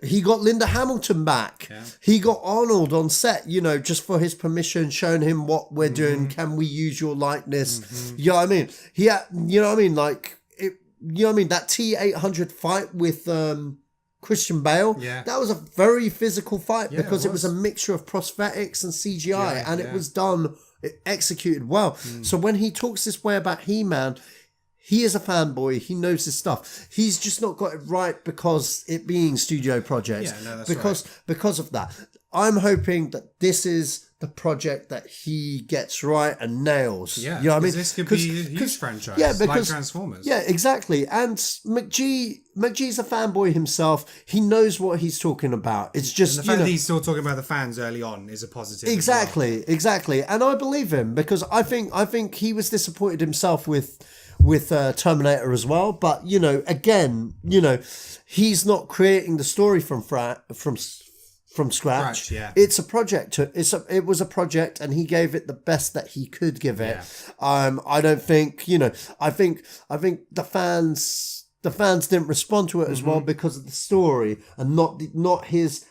he got Linda Hamilton back. Yeah. He got Arnold on set, you know, just for his permission, showing him what we're doing. Can we use your likeness? You know what I mean? You know what I mean? Like, you know what I mean? That T-800 fight with Christian Bale, that was a very physical fight because it was a mixture of prosthetics and CGI, and it was executed well. So when he talks this way about He-Man, he is a fanboy. He knows his stuff. He's just not got it right because it being studio projects. Because of that. I'm hoping that this is the project that he gets right and nails. Yeah, you know what I mean? This could be a huge franchise, like Transformers. Yeah, exactly. And McGee's a fanboy himself. He knows what he's talking about. It's just, and the fact that he's still talking about the fans early on is a positive. Exactly. And I believe him because I think he was disappointed himself with Terminator as well. But you know, again, you know, he's not creating the story from scratch. It's a project. It was a project, and he gave it the best that he could give it. I don't think, you know, I think the fans didn't respond to it as well because of the story and not his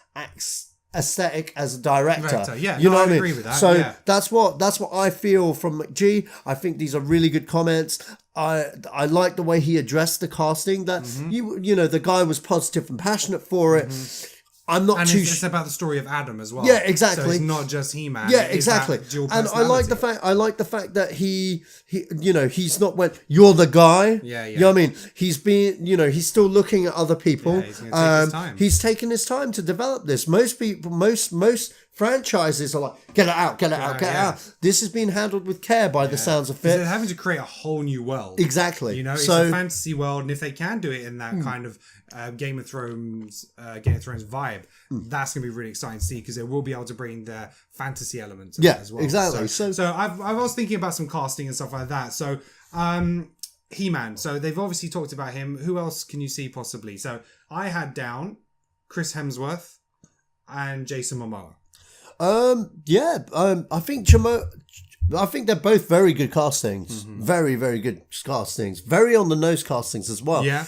aesthetic as a director. You know what I mean? Agree with that. So that's what I feel from McGee. I think these are really good comments. I like the way he addressed the casting. That you know, the guy was positive and passionate for it. I'm not too. It's about the story of Adam as well. Yeah, exactly. So it's not just He-Man. Yeah, exactly. And I like the fact that he you know, he's not when you're the guy. Yeah. You know what I mean? He's being, you know, he's still looking at other people. Yeah, he's gonna take his time. He's taking his time to develop this. Most people, most franchises are like, get it out. This is being handled with care by the sounds of it. They're having to create a whole new world. Exactly. You know, it's a fantasy world, and if they can do it in that kind of Game of Thrones vibe, that's gonna be really exciting to see because they will be able to bring the fantasy element to it as well. Exactly. So I was thinking about some casting and stuff like that. So He-Man. So they've obviously talked about him. Who else can you see possibly? So I had down Chris Hemsworth and Jason Momoa. I think they're both very good castings. Very, very good castings. Very on the nose castings as well. Yeah.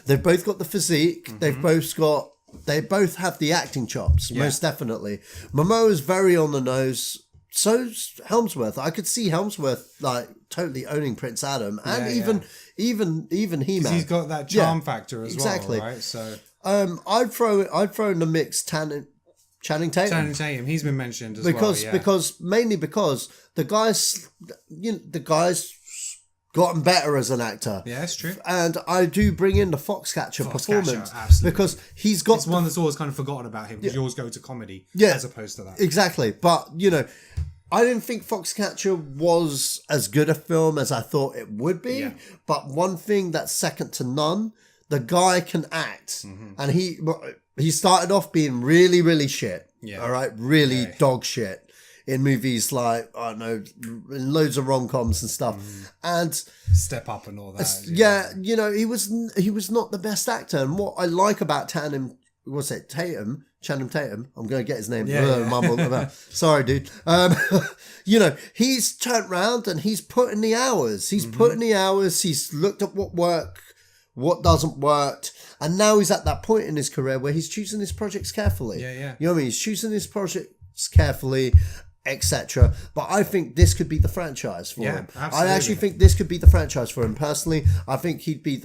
They've both got the physique. They both have the acting chops, most definitely. Momoa's very on the nose. So's Helmsworth. I could see Helmsworth like totally owning Prince Adam, and even He-Man. He's got that charm factor as well, right? So I'd throw in the mix Channing Tatum. He's been mentioned as because mainly because the guy's gotten better as an actor. Yeah, that's true. And I do bring in the Foxcatcher performance absolutely. Because he's got one that's always kind of forgotten about him because you always go to comedy as opposed to that. Exactly, but you know, I didn't think Foxcatcher was as good a film as I thought it would be. Yeah. But one thing that's second to none, the guy can act, and he started off being really, really shit. Yeah. All right, really dog shit in movies like, I don't know, in loads of rom-coms and stuff. And Step Up and all that. You know, he was not the best actor. And what I like about Channing Tatum, I'm going to get his name. Sorry, dude. You know, he's turned around and he's put in the hours. He's looked at what doesn't work. And now he's at that point in his career where he's choosing his projects carefully. You know what I mean? He's choosing his projects carefully, etc. But I think this could be the franchise for him. Absolutely. I actually think this could be the franchise for him personally. I think he'd be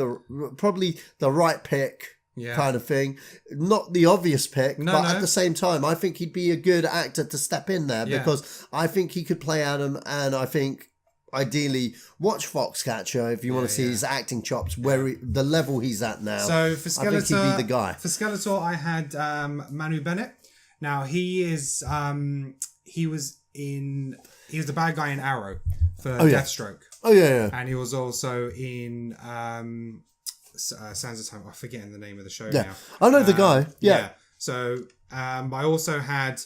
probably the right pick. Kind of thing. Not the obvious pick, but at the same time, I think he'd be a good actor to step in there because I think he could play Adam, and I think ideally watch Foxcatcher if you want to see his acting chops, the level he's at now. So for Skeletor, I think he'd be the guy. For Skeletor, I had Manu Bennett. Now he is he was the bad guy in Arrow for Deathstroke. Oh yeah. And he was also in Sands of Time. I'm forgetting the name of the show Yeah. now. I know the guy. Yeah. So I also had,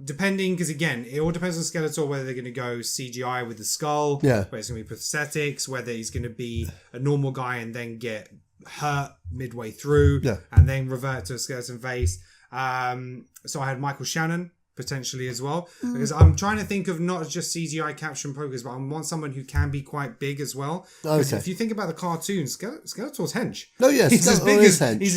depending, because again, it all depends on Skeletor, whether they're going to go CGI with the skull, whether it's going to be prosthetics, whether he's going to be a normal guy and then get hurt midway through and then revert to a skeleton face. So I had Michael Shannon potentially as well, because I'm trying to think of not just CGI caption pokers, but I want someone who can be quite big as well. Because if you think about the cartoon, Skeletor's hench. Oh yes, he's as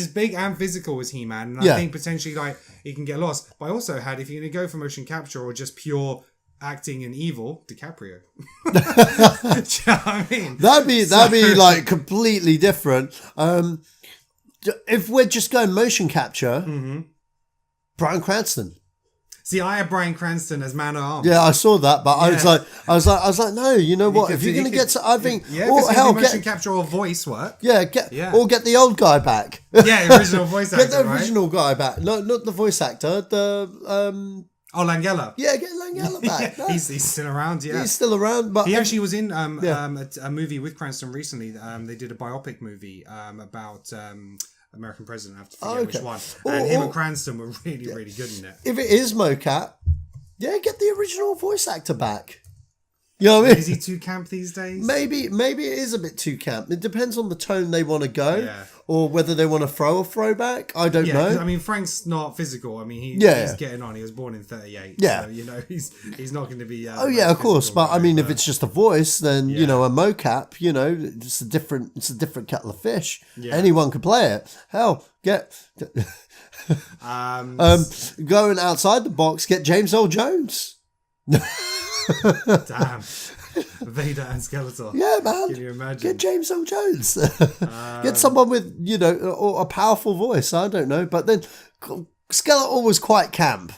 big and physical as He-Man, and I think potentially like he can get lost. But I also had, if you're going to go for motion capture or just pure acting and evil, DiCaprio. Do you know what I mean? That'd be like completely different. If we're just going motion capture, Bryan Cranston. See, I had Bryan Cranston as Man at Arms. Yeah, I saw that, but I was like, no, you know what? If you're going to get to, I think, or hell, motion capture or voice work. Or get the old guy back. Yeah, original voice actor. Get the original guy back. No, not the voice actor. Langella. Yeah, get Langella back. He's still around. Yeah, he's still around. But he actually was in a movie with Cranston recently. They did a biopic movie about. American President, I have to forget which one. And him and Cranston were really, really good in it. If it is mocap, get the original voice actor back. You know what I mean? Is he too camp these days? Maybe it is a bit too camp. It depends on the tone they want to go, or whether they want to throw a throwback. I don't know. I mean, Frank's not physical. I mean, he's getting on. He was born in 1938. Yeah, so, you know, he's not going to be. Of course. But I mean, if it's just a voice, then you know, a mocap. You know, it's a different kettle of fish. Yeah. Anyone can play it. Hell, going outside the box, get James Earl Jones. Damn. Vader and Skeletor. Yeah, man. Can you imagine? Get James Earl Jones. Get someone with, you know, or a powerful voice. I don't know. But then Skeletor was quite camp.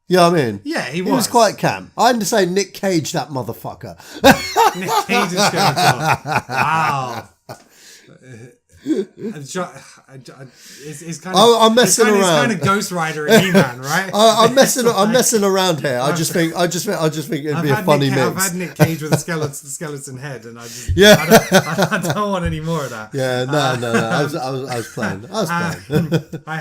You know what I mean? Yeah, he was. He was quite camp. I had to say Nick Cage, that motherfucker. Nick Cage is Skeletor. Wow. It's kind of. I'm messing around. It's kind of Ghost Rider and He-Man, right? I'm messing around here. I just think it'd be a funny mix. I've had Nick Cage with a skeleton head, and I don't want any more of that. Yeah, no. I was playing. I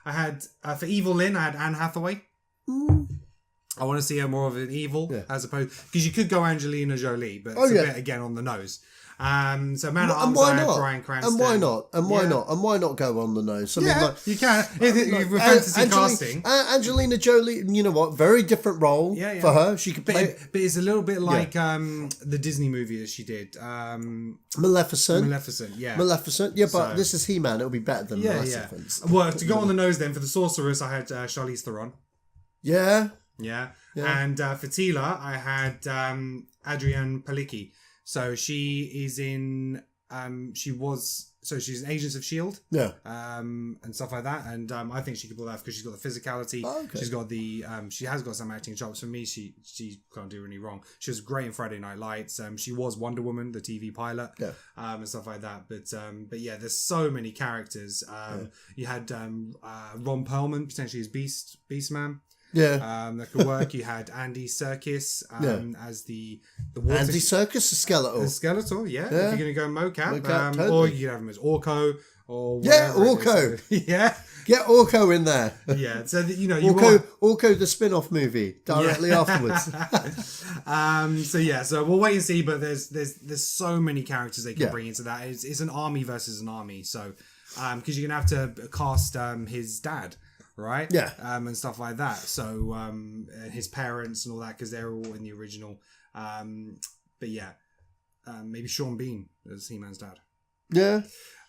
had for Evil Lynn, I had Anne Hathaway. I want to see her more of an evil as opposed, because you could go Angelina Jolie, but it's a bit again on the nose. So Man at Arms, I had Bryan Cranston. And why not? And why not go on the nose? I mean, like, you can. With fantasy casting. Angelina Jolie, you know what? Very different role for her. She could play. But it's a little bit like the Disney movie that she did. Maleficent. Yeah. Maleficent. Yeah, but this is He-Man. It'll be better than Maleficent. Well, to go on the nose then, for the Sorceress, I had Charlize Theron. Yeah. And for Tila, I had Adrienne Palicki. So she is in. She's in Agents of S.H.I.E.L.D. Yeah. And stuff like that. And I think she could pull that because she's got the physicality. Oh, okay. She's got the. She has got some acting chops. For me, she can't do any wrong. She was great in Friday Night Lights. She was Wonder Woman, the TV pilot. Yeah. And stuff like that. But yeah, there's so many characters. You had Ron Perlman potentially as Beastman. Yeah. That could work. You had Andy Serkis as the water. Andy Serkis, the Skeletor. The Skeletor, yeah. If you're going to go mocap. Totally. Or you could have him as Orko. Or Orko. Yeah. Get Orko in there. Yeah. So, that, you Orko, the spin-off movie, directly afterwards. So we'll wait and see. But there's so many characters they can bring into that. It's an army versus an army. So, because you're going to have to cast his dad. Right? Yeah. And stuff like that. So, his parents and all that, because they're all in the original. But yeah, maybe Sean Bean as He-Man's dad. Yeah.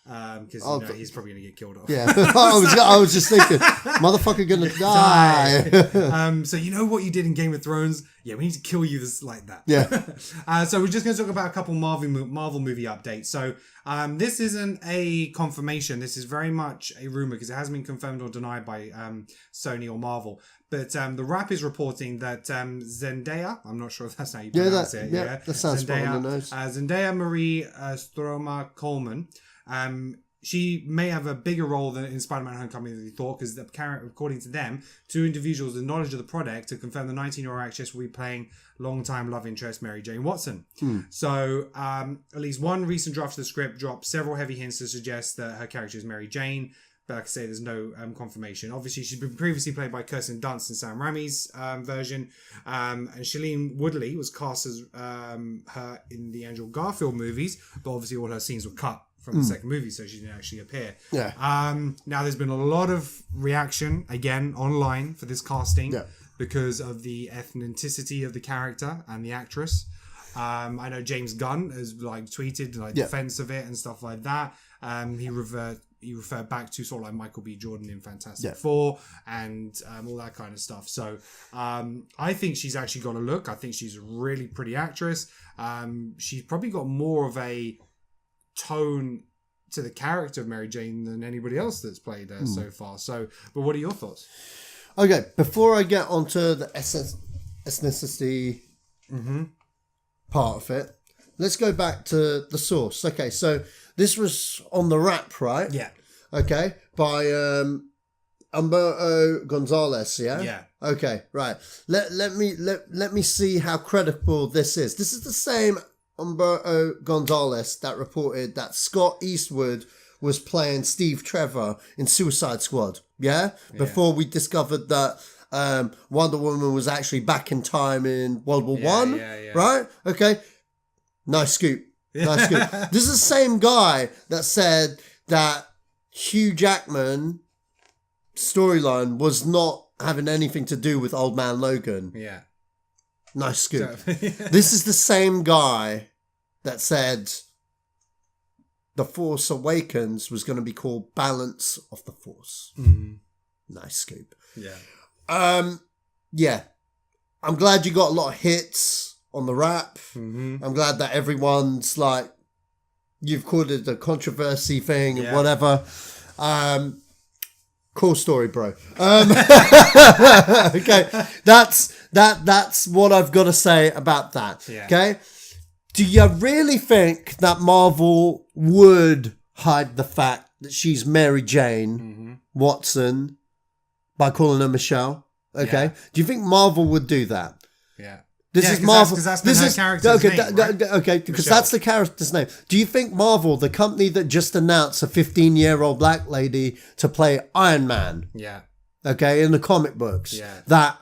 Because he's probably going to get killed off. Yeah. I was just thinking, motherfucker going to die. So you know what you did in Game of Thrones? Yeah, we need to kill you like that. Yeah. So we're just going to talk about a couple Marvel movie updates. So this isn't a confirmation. This is very much a rumor because it hasn't been confirmed or denied by Sony or Marvel. But The Wrap is reporting that Zendaya, I'm not sure if that's how you pronounce it. Yeah, that sounds spot on the nose. Zendaya Marie Stroma Coleman she may have a bigger role than in Spider-Man Homecoming than they thought, because according to them, 2 individuals with knowledge of the product to confirm the 19-year-old actress will be playing long-time love interest Mary Jane Watson. So at least one recent draft of the script dropped several heavy hints to suggest that her character is Mary Jane, but like I say, there's no confirmation. Obviously, she's been previously played by Kirsten Dunst in Sam Raimi's version, and Shailene Woodley was cast as her in the Andrew Garfield movies, but obviously all her scenes were cut from the second movie, so she didn't actually appear. Now there's been a lot of reaction again online for this casting because of the ethnicity of the character and the actress. I know James Gunn has tweeted defense of it and stuff like that. He referred back to sort of like Michael B. Jordan in Fantastic Four and all that kind of stuff. So I think she's actually got a look. I think she's a really pretty actress. She's probably got more of a tone to the character of Mary Jane than anybody else that's played her so far. So, but what are your thoughts? Okay, before I get onto the ethnicity part of it, let's go back to the source. Okay, so this was on the Wrap, right? Yeah. Okay, by Humberto Gonzalez. Yeah. Yeah. Okay, right. Let me see how credible this is. This is the same Humberto Gonzalez that reported that Scott Eastwood was playing Steve Trevor in Suicide Squad. Yeah? Before we discovered that Wonder Woman was actually back in time in World War One. Right? Okay. Nice scoop. Nice scoop. This is the same guy that said that Hugh Jackman storyline was not having anything to do with Old Man Logan. Yeah. Nice scoop. This is the same guy that said The Force Awakens was going to be called Balance of the Force. Nice scoop. Yeah. Yeah. I'm glad you got a lot of hits on the Wrap. I'm glad that everyone's like, you've called it a controversy thing and whatever. Cool story, bro. Okay, that's what I've got to say about that. Okay, do you really think that Marvel would hide the fact that she's Mary Jane Watson by calling her Michelle? Okay, do you think Marvel would do that? Yeah. This is Marvel. Because that's been her character's name, right? Okay, because that's the character's name. Do you think Marvel, the company that just announced a 15-year-old black lady to play Iron Man, okay, in the comic books, that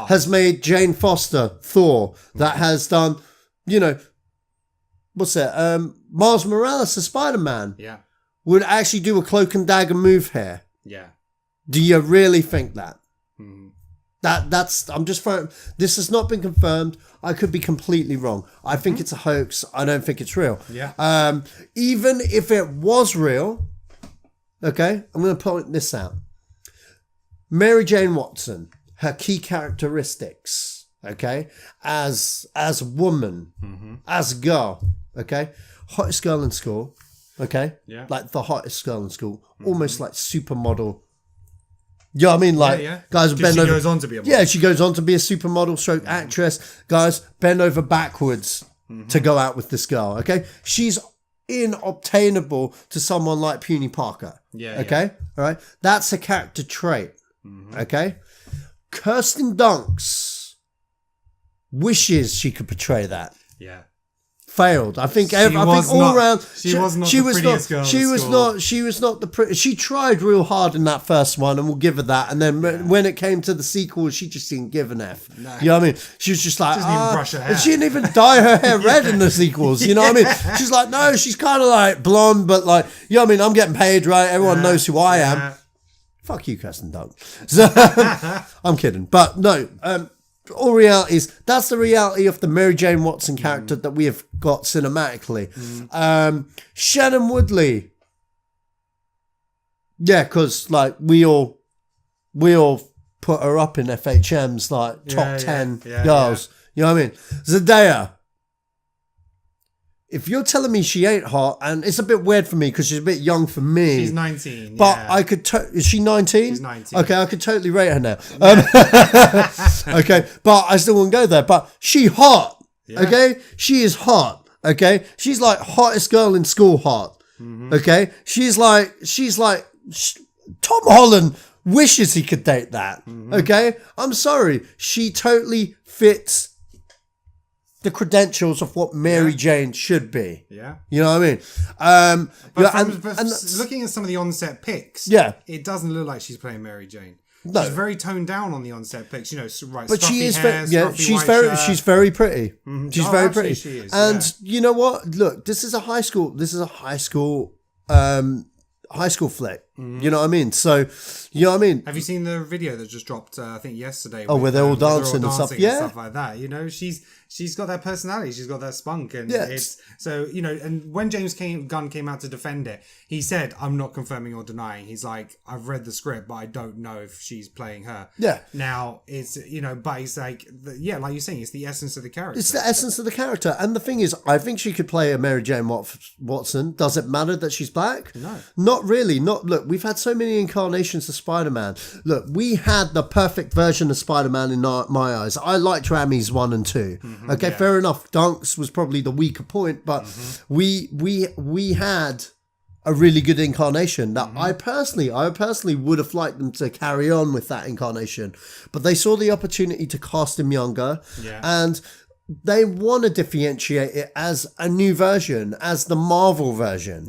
has made Jane Foster Thor, that has done, what's it, Miles Morales as Spider-Man, would actually do a cloak and dagger move here? Yeah. Do you really think that? I'm just throwing, this has not been confirmed. I could be completely wrong. I think it's a hoax. I don't think it's real. Yeah. Even if it was real, okay, I'm going to point this out. Mary Jane Watson, her key characteristics, okay, as a woman, as a girl, okay, hottest girl in school, okay, like the hottest girl in school, almost like supermodel. You know what I mean? Like, guys bend over. She goes on to be a model. Yeah, she goes on to be a supermodel stroke actress. Guys bend over backwards to go out with this girl, okay? She's inobtainable to someone like Puny Parker. Okay? All right? That's a character trait. Okay? Kirsten Dunst wishes she could portray that. Yeah. Failed. I think all around she was not the prettiest girl. She was not the pretty. She tried real hard in that first one, and we'll give her that. And then when it came to the sequel, she just didn't give an F. No. You know what I mean? She was just like, she didn't even brush her hair. And she didn't even dye her hair red in the sequels. You know what I mean? She's like, no, she's kind of like blonde, but like, you know what I mean? I'm getting paid, right? Everyone knows who I am. Fuck you, Kirsten Dunst. So, I'm kidding, but no. All reality is that's the reality of the Mary Jane Watson character that we have got cinematically. Shannon Woodley, because like we all put her up in FHM's like top 10 girls. You know what I mean? Zendaya. If you're telling me she ain't hot, and it's a bit weird for me because she's a bit young for me. She's 19. But I could... is she 19? She's 19. Okay, I could totally rate her now. Okay, but I still wouldn't go there. But she hot. Okay? She is hot. Okay? She's like hottest girl in school hot. Okay, she's like Tom Holland wishes he could date that. Okay, I'm sorry, she totally fits the credentials of what Mary Jane should be. Yeah. You know what I mean? But looking at some of the on-set pics, it doesn't look like she's playing Mary Jane. No. She's very toned down on the on-set pics, you know, right? But she is hair, she's very pretty. She's very pretty. She is, and you know what? Look, this is a high school flick. You know what I mean? So, you know what I mean? Have you seen the video that just dropped, I think yesterday? Oh, where they're all dancing and stuff. Yeah. Stuff like that. You know, she's got that personality. She's got that spunk. And it's so, you know, and when James Gunn came out to defend it, he said, I'm not confirming or denying. He's like, I've read the script, but I don't know if she's playing her. Yeah. Now, it's, you know, but it's like, like you're saying, it's the essence of the character. It's the essence of the character. And the thing is, I think she could play a Mary Jane Watson. Does it matter that she's black? No. Not really. Look, we've had so many incarnations of Spider-Man. Look, we had the perfect version of Spider-Man in my eyes. I liked Raimi's 1 and 2. Okay, fair enough. Dunks was probably the weaker point, but we had a really good incarnation that I personally would have liked them to carry on with that incarnation, but they saw the opportunity to cast him younger, and they want to differentiate it as a new version, as the Marvel version.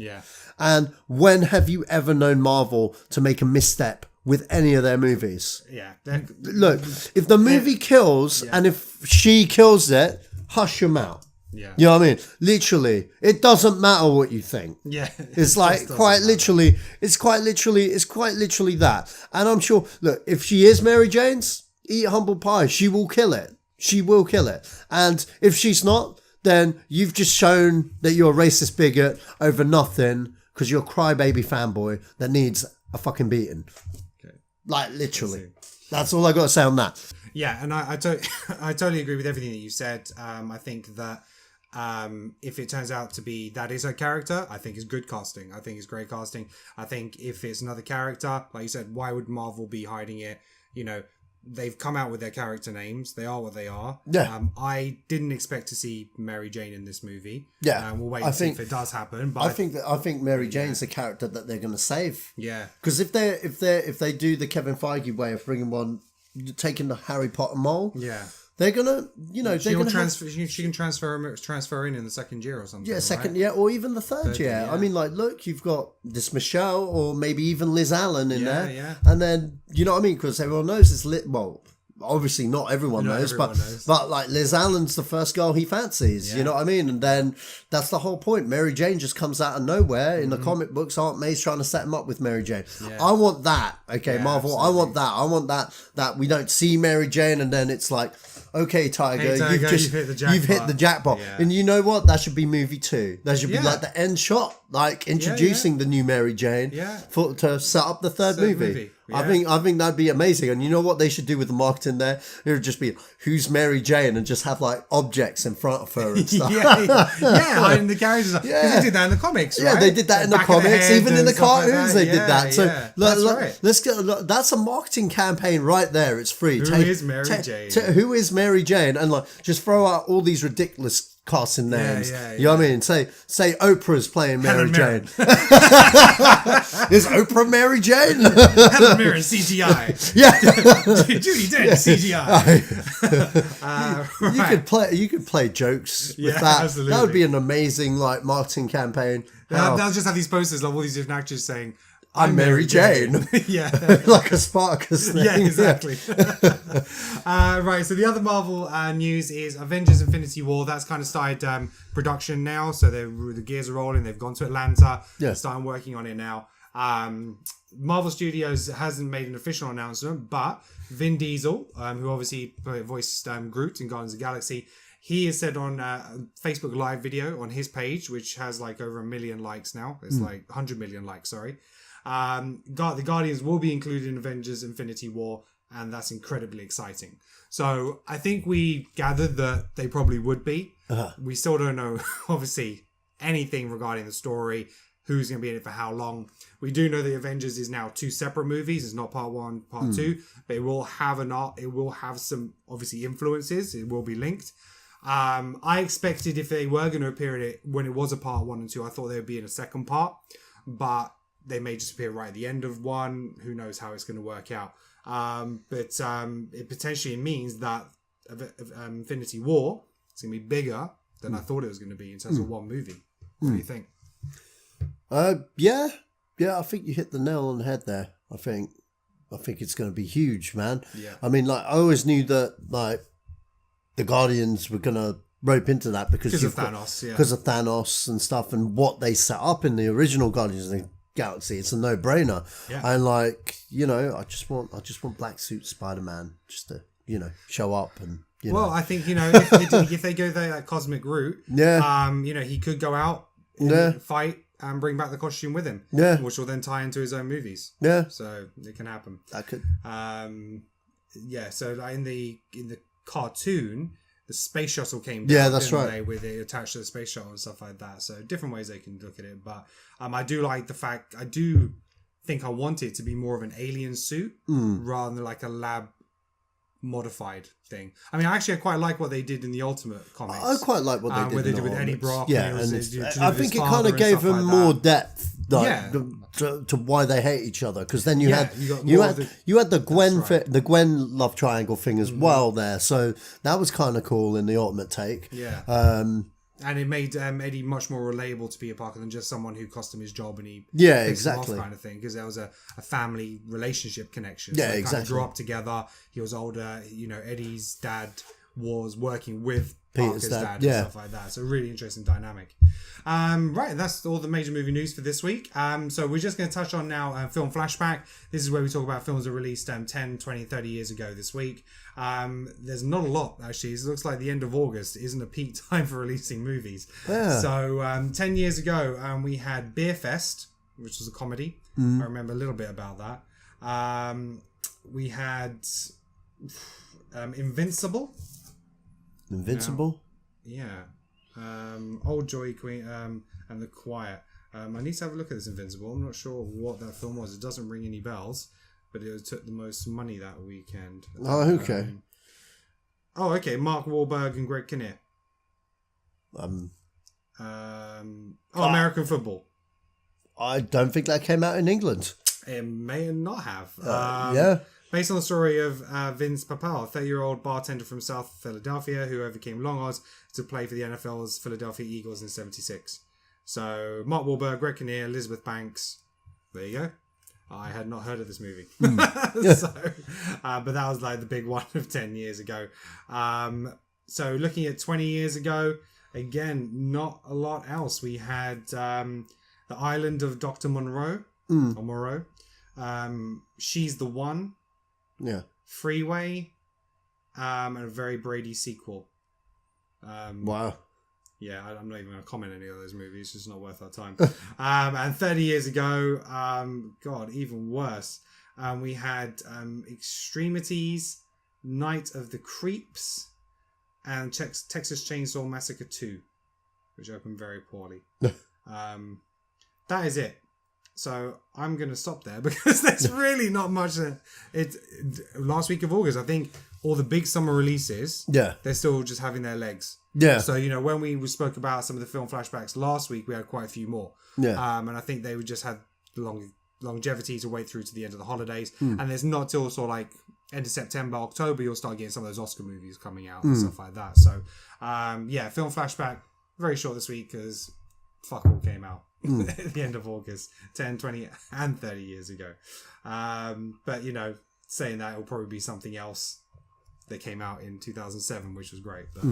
And when have you ever known Marvel to make a misstep with any of their movies? Look, if the movie kills and if she kills it, hush your mouth. You know what I mean? Literally, it doesn't matter what you think. It's like quite literally that. And I'm sure, look, if she is Mary Jane's, eat humble pie. She will kill it. She will kill it. And if she's not, then you've just shown that you're a racist bigot over nothing because you're a crybaby fanboy that needs a fucking beating. Like, literally. That's all I got to say on that. Yeah, and I totally agree with everything that you said. I think that if it turns out to be that is her character, I think it's good casting. I think it's great casting. I think if it's another character, like you said, why would Marvel be hiding it? You know, they've come out with their character names. They are what they are. I didn't expect to see Mary Jane in this movie. We'll wait and see if it does happen. But I think Mary Jane's the character that they're going to save. Because if they do the Kevin Feige way of taking the Harry Potter mold, they're gonna, you know, she can transfer in the second year or something. Second year or even the third year. I mean, like, look, you've got this Michelle or maybe even Liz Allen in there, and then you know what I mean, because everyone knows it's lit. Well, obviously not everyone knows, but like Liz Allen's the first girl he fancies. You know what I mean, and then that's the whole point. Mary Jane just comes out of nowhere in the comic books. Aunt May's trying to set him up with Mary Jane. I want that. Okay, Marvel. Absolutely. I want that we don't see Mary Jane and then it's like, okay, Tiger, you've hit the jackpot. And you know what? That should be movie 2. That should be like the end shot, like introducing the new Mary Jane to set up the third movie. I think that'd be amazing. And you know what they should do with the marketing there? It would just be, who's Mary Jane? And just have like objects in front of her and stuff. Hiding the characters. Because they did that in the comics, right? Yeah, they did that in the comics. Even in the cartoons, they did that. So let's get, that's a marketing campaign right there. It's free. Who is Mary Jane? Who is Mary Jane? And like, just throw out all these ridiculous casting names. You know what I mean? Say Oprah's playing Mary Jane. Is Oprah Mary Jane? Helen Mirren CGI. Judi Dench CGI. You could play jokes with that. Absolutely. That would be an amazing like marketing campaign. They'll just have these posters of all these different actors saying, I'm Mary Jane. Like a Spartacus thing. Yeah, exactly. Right, so the other Marvel news is Avengers Infinity War. That's kind of started production now. So the gears are rolling. They've gone to Atlanta. They're starting working on it now. Marvel Studios hasn't made an official announcement, but Vin Diesel, who obviously voiced Groot in Guardians of the Galaxy, he has said on Facebook Live video on his page, which has like over 1 million likes now. It's like 100 million likes, sorry. The Guardians will be included in Avengers Infinity War, and that's incredibly exciting. So I think we gathered that they probably would be. We still don't know, obviously, anything regarding the story, who's going to be in it for how long. We do know the Avengers is now 2 separate movies. It's not part 1, part 2, but it will have some obviously influences. It will be linked. I expected if they were going to appear in it when it was a part 1 and 2, I thought they would be in a second part, but they may just appear right at the end of 1. Who knows how it's going to work out. But it potentially means that Infinity War is going to be bigger than I thought it was going to be in terms of one movie. What do you think? Yeah, I think you hit the nail on the head there. I think it's going to be huge, man. Yeah. I mean, like, I always knew that, like, the Guardians were going to rope into that because of Thanos, because of Thanos and stuff, and what they set up in the original Guardians of the Galaxy. It's a no-brainer. Yeah. And, like, you know, I just want black suit Spider-Man just to, you know, show up and. Well, I think, you know, if they go that cosmic route, you know, he could go out and fight and bring back the costume with him, which will then tie into his own movies. Yeah, so it can happen. That could. So like in the cartoon, the space shuttle came down. Yeah, that's right. With it attached to the space shuttle and stuff like that. So different ways they can look at it, but I do like the fact. I do think I want it to be more of an alien suit rather than like a lab modified thing. I mean, I quite like what they did in the Ultimate comics. I quite like what they did. Where they did with Eddie Brock. Yeah, I think it kind of gave them more depth. Like, to why they hate each other, because then you had the Gwen the Gwen love triangle thing as well there, so that was kind of cool in the Ultimate take. And it made Eddie much more relatable to Peter Parker than just someone who cost him his job and he exactly kind of thing, because there was a family relationship connection. So they kind of grew up together. He was older. You know, Eddie's dad was working with Parker's dad and stuff like that. So really interesting dynamic. Right, that's all the major movie news for this week. So we're just going to touch on now film Flashback. This is where we talk about films that were released 10, 20, 30 years ago this week. There's not a lot, actually. It looks like the end of August isn't a peak time for releasing movies. Yeah. So 10 years ago, we had Beer Fest, which was a comedy. I remember a little bit about that. We had Invincible. Yeah. Old Joy Queen and The Quiet. I need to have a look at this Invincible. I'm not sure what that film was. It doesn't ring any bells, but it took the most money that weekend. Oh, okay. Okay. Mark Wahlberg and Greg Kinnear. American Football. I don't think that came out in England. It may not have. Based on the story of Vince Papale, a 30-year-old bartender from South Philadelphia who overcame long odds to play for the NFL's Philadelphia Eagles in '76. So, Mark Wahlberg, Greg Kinnear, Elizabeth Banks. There you go. I had not heard of this movie. But that was like the big one of 10 years ago. So, looking at 20 years ago, again, not a lot else. We had The Island of Dr. Monroe. Or Moreau. She's the One. Yeah. Freeway, and a very Brady sequel. Wow. Yeah, I'm not even going to comment on any of those movies. It's just not worth our time. And 30 years ago, God, even worse. We had Extremities, Night of the Creeps, and Texas Chainsaw Massacre 2, which opened very poorly. That is it. So I'm going to stop there because there's really not much. Last week of August, I think all the big summer releases, they're still just having their legs. Yeah. So, you know, when we spoke about some of the film flashbacks last week, we had quite a few more. Yeah. And I think they would just have longevity to wait through to the end of the holidays. And there's not till sort of like end of September, October, you'll start getting some of those Oscar movies coming out and stuff like that. So, film flashback, very short this week because fuck all came out. At the end of August, 10, 20 and 30 years ago. But, you know, saying that, it'll probably be something else that came out in 2007, which was great. But,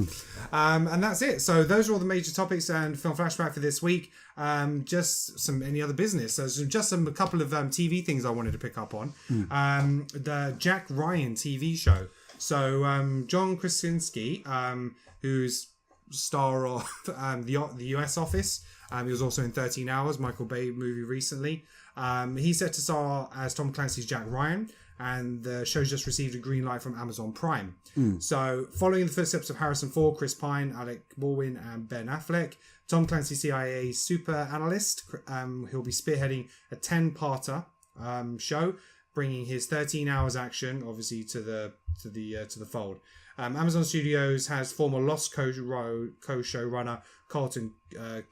and that's it. So those are all the major topics and film flashback for this week. Just any other business. So just a couple of TV things I wanted to pick up on. The Jack Ryan TV show. So John Krasinski, who's star of the US Office. He was also in 13 Hours, Michael Bay movie recently. He's set to star as Tom Clancy's Jack Ryan, and the show's just received a green light from Amazon Prime. So, following the footsteps of Harrison Ford, Chris Pine, Alec Baldwin, and Ben Affleck, Tom Clancy CIA super analyst, he'll be spearheading a 10-parter show bringing his 13 hours action, obviously, to the fold. Amazon Studios has former Lost co-showrunner Carlton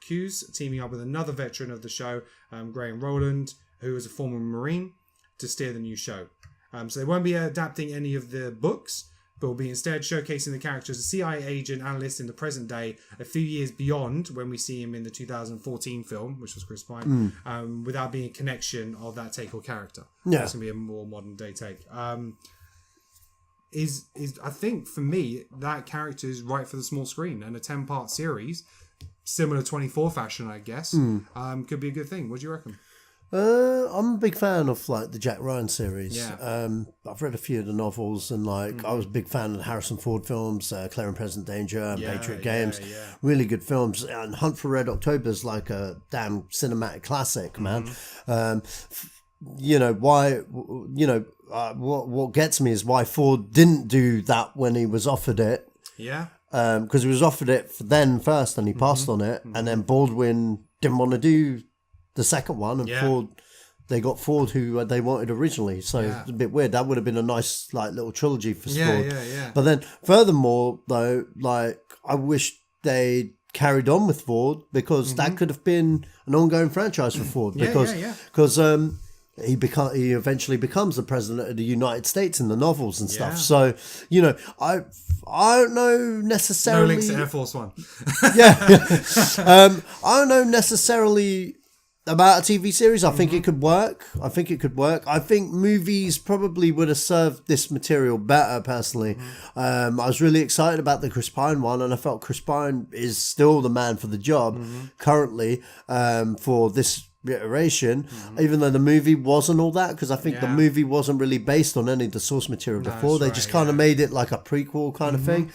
Cuse teaming up with another veteran of the show, Graham Rowland, who is a former Marine, to steer the new show. So they won't be adapting any of the books, but will be instead showcasing the character as a CIA agent analyst in the present day, a few years beyond when we see him in the 2014 film, which was Chris Pine, without being a connection of that take or character. Yeah. It's going to be a more modern day take. I think for me, that character is right for the small screen, and a 10-part series, similar 24 fashion, I guess, could be a good thing. What do you reckon? I'm a big fan of like the Jack Ryan series. Yeah. I've read a few of the novels, and like I was a big fan of the Harrison Ford films, Claire and Present Danger, and Patriot Games. Yeah. Really good films. And Hunt for Red October is like a damn cinematic classic, man. What gets me is why Ford didn't do that when he was offered it. Yeah. Because he was offered it first, and he passed on it, and then Baldwin didn't want to do the second one, and they got Ford, who they wanted originally. So it's a bit weird. That would have been a nice like little trilogy for Ford. Yeah. But then furthermore, though, like I wish they carried on with Ford, because that could have been an ongoing franchise for Ford. Because he eventually becomes the president of the United States in the novels and stuff. So I don't know necessarily. No links to Air Force One. I don't know necessarily about a TV series. I think it could work. I think movies probably would have served this material better, personally. I was really excited about the Chris Pine one, and I felt Chris Pine is still the man for the job currently for this iteration, even though the movie wasn't all that, because I think the movie wasn't really based on any of the source material before. They just kind of made it like a prequel kind of thing,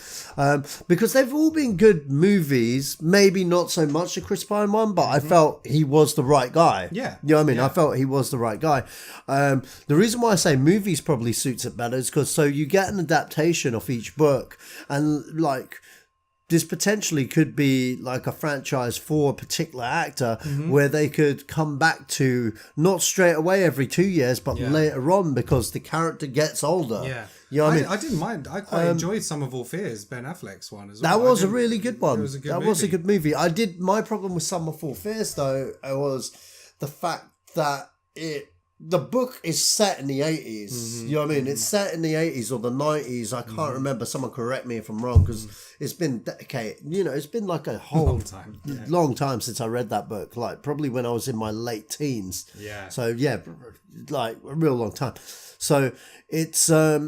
because they've all been good movies, maybe not so much the Chris Pine one, but I felt he was the right guy. You know what I mean? I felt he was the right guy. The reason why I say movies probably suits it better is because so you get an adaptation of each book, and like this potentially could be like a franchise for a particular actor where they could come back to not straight away every 2 years, but later on, because the character gets older. You know what I mean? I didn't mind. I quite enjoyed Sum of All Fears, Ben Affleck's one as well. That was a really good one. It was a good movie. Was a good movie. My problem with Sum of All Fears, though, was the fact that the book is set in the 80s. You know what I mean? It's set in the 80s or the 90s. I can't remember. Someone correct me if I'm wrong, because it's been decade. It's been like a whole long time since I read that book. Like probably when I was in my late teens. So like a real long time. So it's I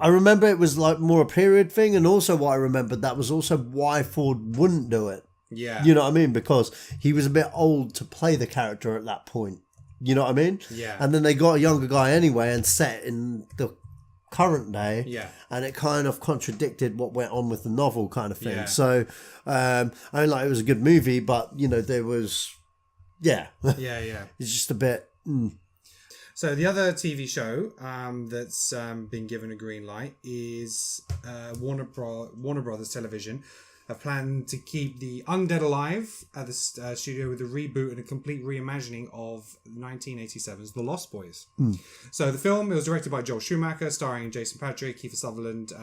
remember it was like more a period thing, and also what I remembered, that was also why Ford wouldn't do it. You know what I mean? Because he was a bit old to play the character at that point. You know what I mean? And then they got a younger guy anyway and set in the current day. And it kind of contradicted what went on with the novel kind of thing. So, I mean, like, it was a good movie, but, there was, it's just a bit... So the other TV show that's been given a green light is Warner Brothers Television have planned to keep the undead alive at the studio with a reboot and a complete reimagining of 1987's The Lost Boys. So the film, it was directed by Joel Schumacher, starring Jason Patric, Kiefer Sutherland,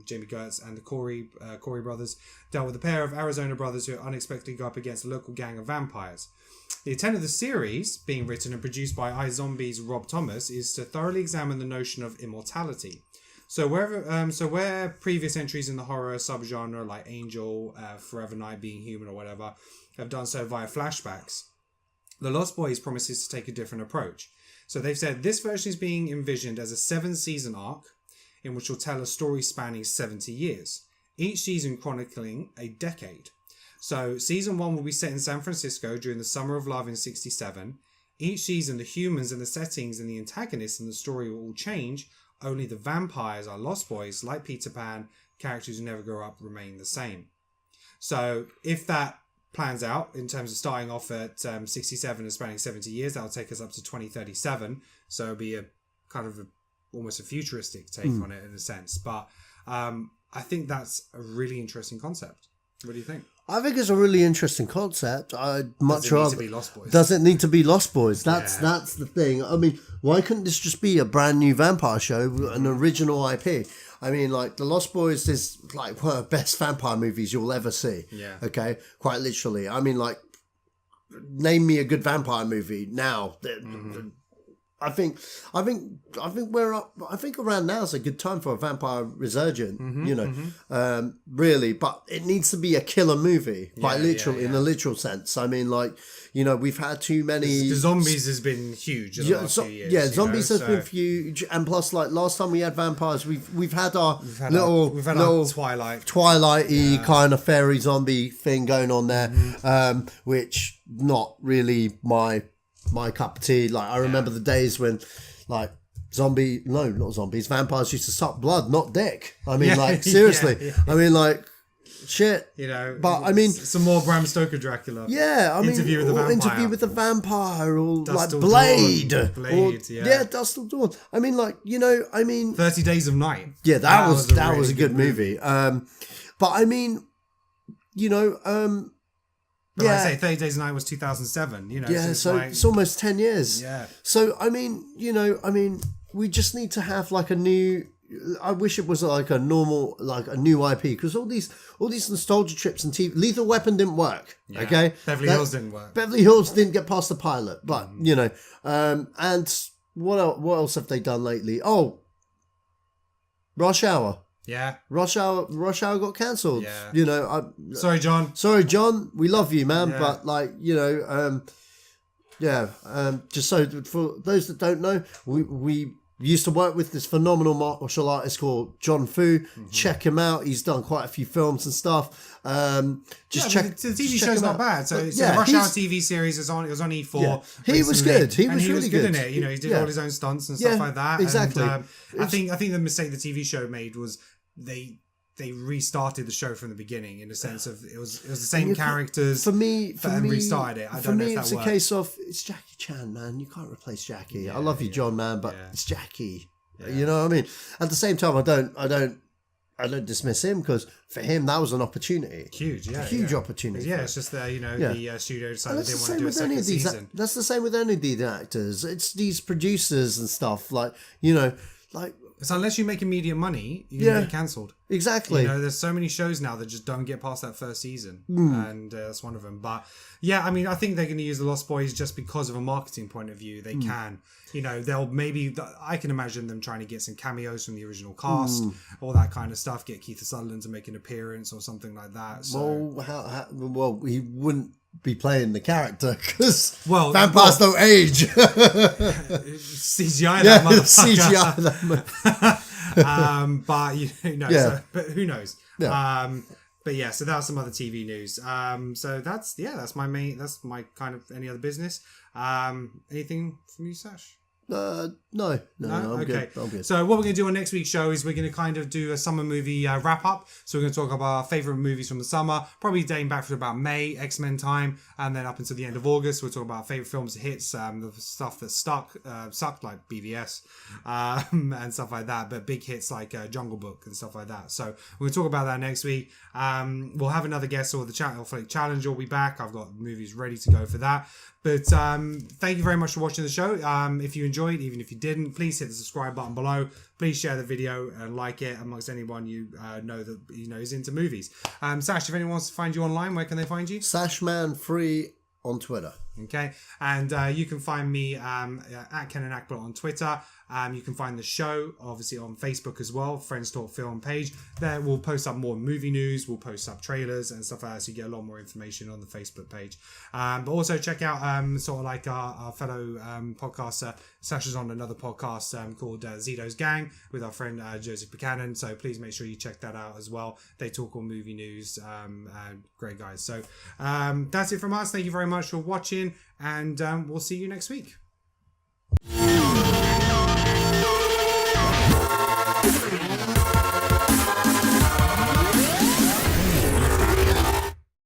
Jamie Gertz, and the Corey brothers, dealt with a pair of Arizona brothers who unexpectedly go up against a local gang of vampires. The intent of the series, being written and produced by iZombie's Rob Thomas, is to thoroughly examine the notion of immortality. So where previous entries in the horror subgenre like Angel, Forever Night, Being Human or whatever have done so via flashbacks, The Lost Boys promises to take a different approach. So they've said this version is being envisioned as a 7-season arc in which will tell a story spanning 70 years, each season chronicling a decade. So season 1 will be set in San Francisco during the Summer of Love in 1967. Each season the humans and the settings and the antagonists in the story will all change. Only the vampires are Lost Boys, like Peter Pan, characters who never grow up, remain the same. So if that plans out in terms of starting off at 67 and spanning 70 years, that'll take us up to 2037. So it'll be a kind of almost a futuristic take on it in a sense. But I think that's a really interesting concept. What do you think? I think it's a really interesting concept. I'd much Does it need rather. to be Lost Boys? Does it need to be Lost Boys? That's Yeah. that's the thing. I mean, why couldn't this just be a brand new vampire show, an original IP? I mean, like the Lost Boys is like one of the best vampire movies you'll ever see. Yeah. Okay, quite literally. I mean, like, name me a good vampire movie now. I think we're up. I think around now is a good time for a vampire resurgent. Really, but it needs to be a killer movie, quite literally, in a literal sense. I mean, like, we've had too many. The zombies has been huge in the last few years. Yeah, zombies has been huge, and plus, like last time we had vampires, we've had our little Twilight-y kind of fairy zombie thing going on there, which not really my cup of tea. Like, I remember the days when, like, not zombies, vampires used to suck blood, not dick. I mean, like, seriously. I mean, like, shit. But I mean, some more Bram Stoker Dracula. Yeah, I mean, Interview with the Vampire, or Dust like Till Blade. Dawn. Yeah, Dust Till Dawn. I mean, like, 30 Days of Night. Yeah, that was a good movie. But I mean, But like I say, 30 Days of Night was 2007. So it's almost 10 years. Yeah. So I mean, we just need to have like a new. I wish it was like a normal, like a new IP, because all these nostalgia trips and TV. Lethal Weapon didn't work. Yeah. Okay, Beverly Hills didn't work. Beverly Hills didn't get past the pilot, but and what else have they done lately? Oh, Rush Hour. Yeah. Rush Hour got cancelled. Yeah. Sorry, John. We love you, man, but like, just so for those that don't know, we used to work with this phenomenal martial artist called John Fu. Check him out. He's done quite a few films and stuff. The TV show's not bad. So the Rush Hour TV series it was on E4. Yeah. He was good. He was really good in it. He did all his own stunts and stuff like that. Exactly. And, I think the mistake the TV show made was they restarted the show from the beginning, in the sense of it was the same characters. For me, restarted it. I don't know if that it's a case of it's Jackie Chan, man. You can't replace Jackie. I love you, John, man, but it's Jackie. Yeah. You know what I mean? At the same time, I don't dismiss him, because for him that was an opportunity. Huge opportunity. Yeah, it's just the studio decided they didn't want to do a second season. That's the same with any of these actors. It's these producers and stuff, like So unless you make immediate money, you're going to get cancelled. Exactly. There's so many shows now that just don't get past that first season. And that's one of them. But yeah, I mean, I think they're going to use the Lost Boys just because of a marketing point of view. They can. They'll maybe, I can imagine them trying to get some cameos from the original cast, all that kind of stuff, get Keith Sutherland to make an appearance or something like that. So, well, he wouldn't be playing the character, because vampires don't age. CGI that motherfucker. CGI that motherfucker. But who knows? Yeah. But yeah, so that was some other TV news. So that's my kind of any other business. Anything from you, Sash? No, I'm good. So what we're going to do on next week's show is we're going to kind of do a summer movie wrap up. So we're going to talk about our favourite movies from the summer, probably dating back to about May, X-Men time, and then up until the end of August, we'll talk about favourite films hits, the stuff that sucked like BVS, and stuff like that, but big hits like Jungle Book and stuff like that. So we're going to talk about that next week. We'll have another guest, or the challenge will be back. I've got movies ready to go for that. But thank you very much for watching the show. If you enjoyed, even if you didn't, please hit the subscribe button below. Please share the video and like it amongst anyone you know that is into movies. Sash, if anyone wants to find you online, where can they find you? Sashman3 on Twitter. Okay, and you can find me at Ken and Akbar on Twitter. You can find the show obviously on Facebook as well, Friends Talk Film page. There we'll post up more movie news, we'll post up trailers and stuff like that, so you get a lot more information on the Facebook page. But also check out sort of like our fellow podcaster. Sasha's on another podcast called Zito's Gang with our friend Joseph Buchanan, so please make sure you check that out as well. They talk all movie news, great guys. So that's it from us. Thank you very much for watching, and we'll see you next week.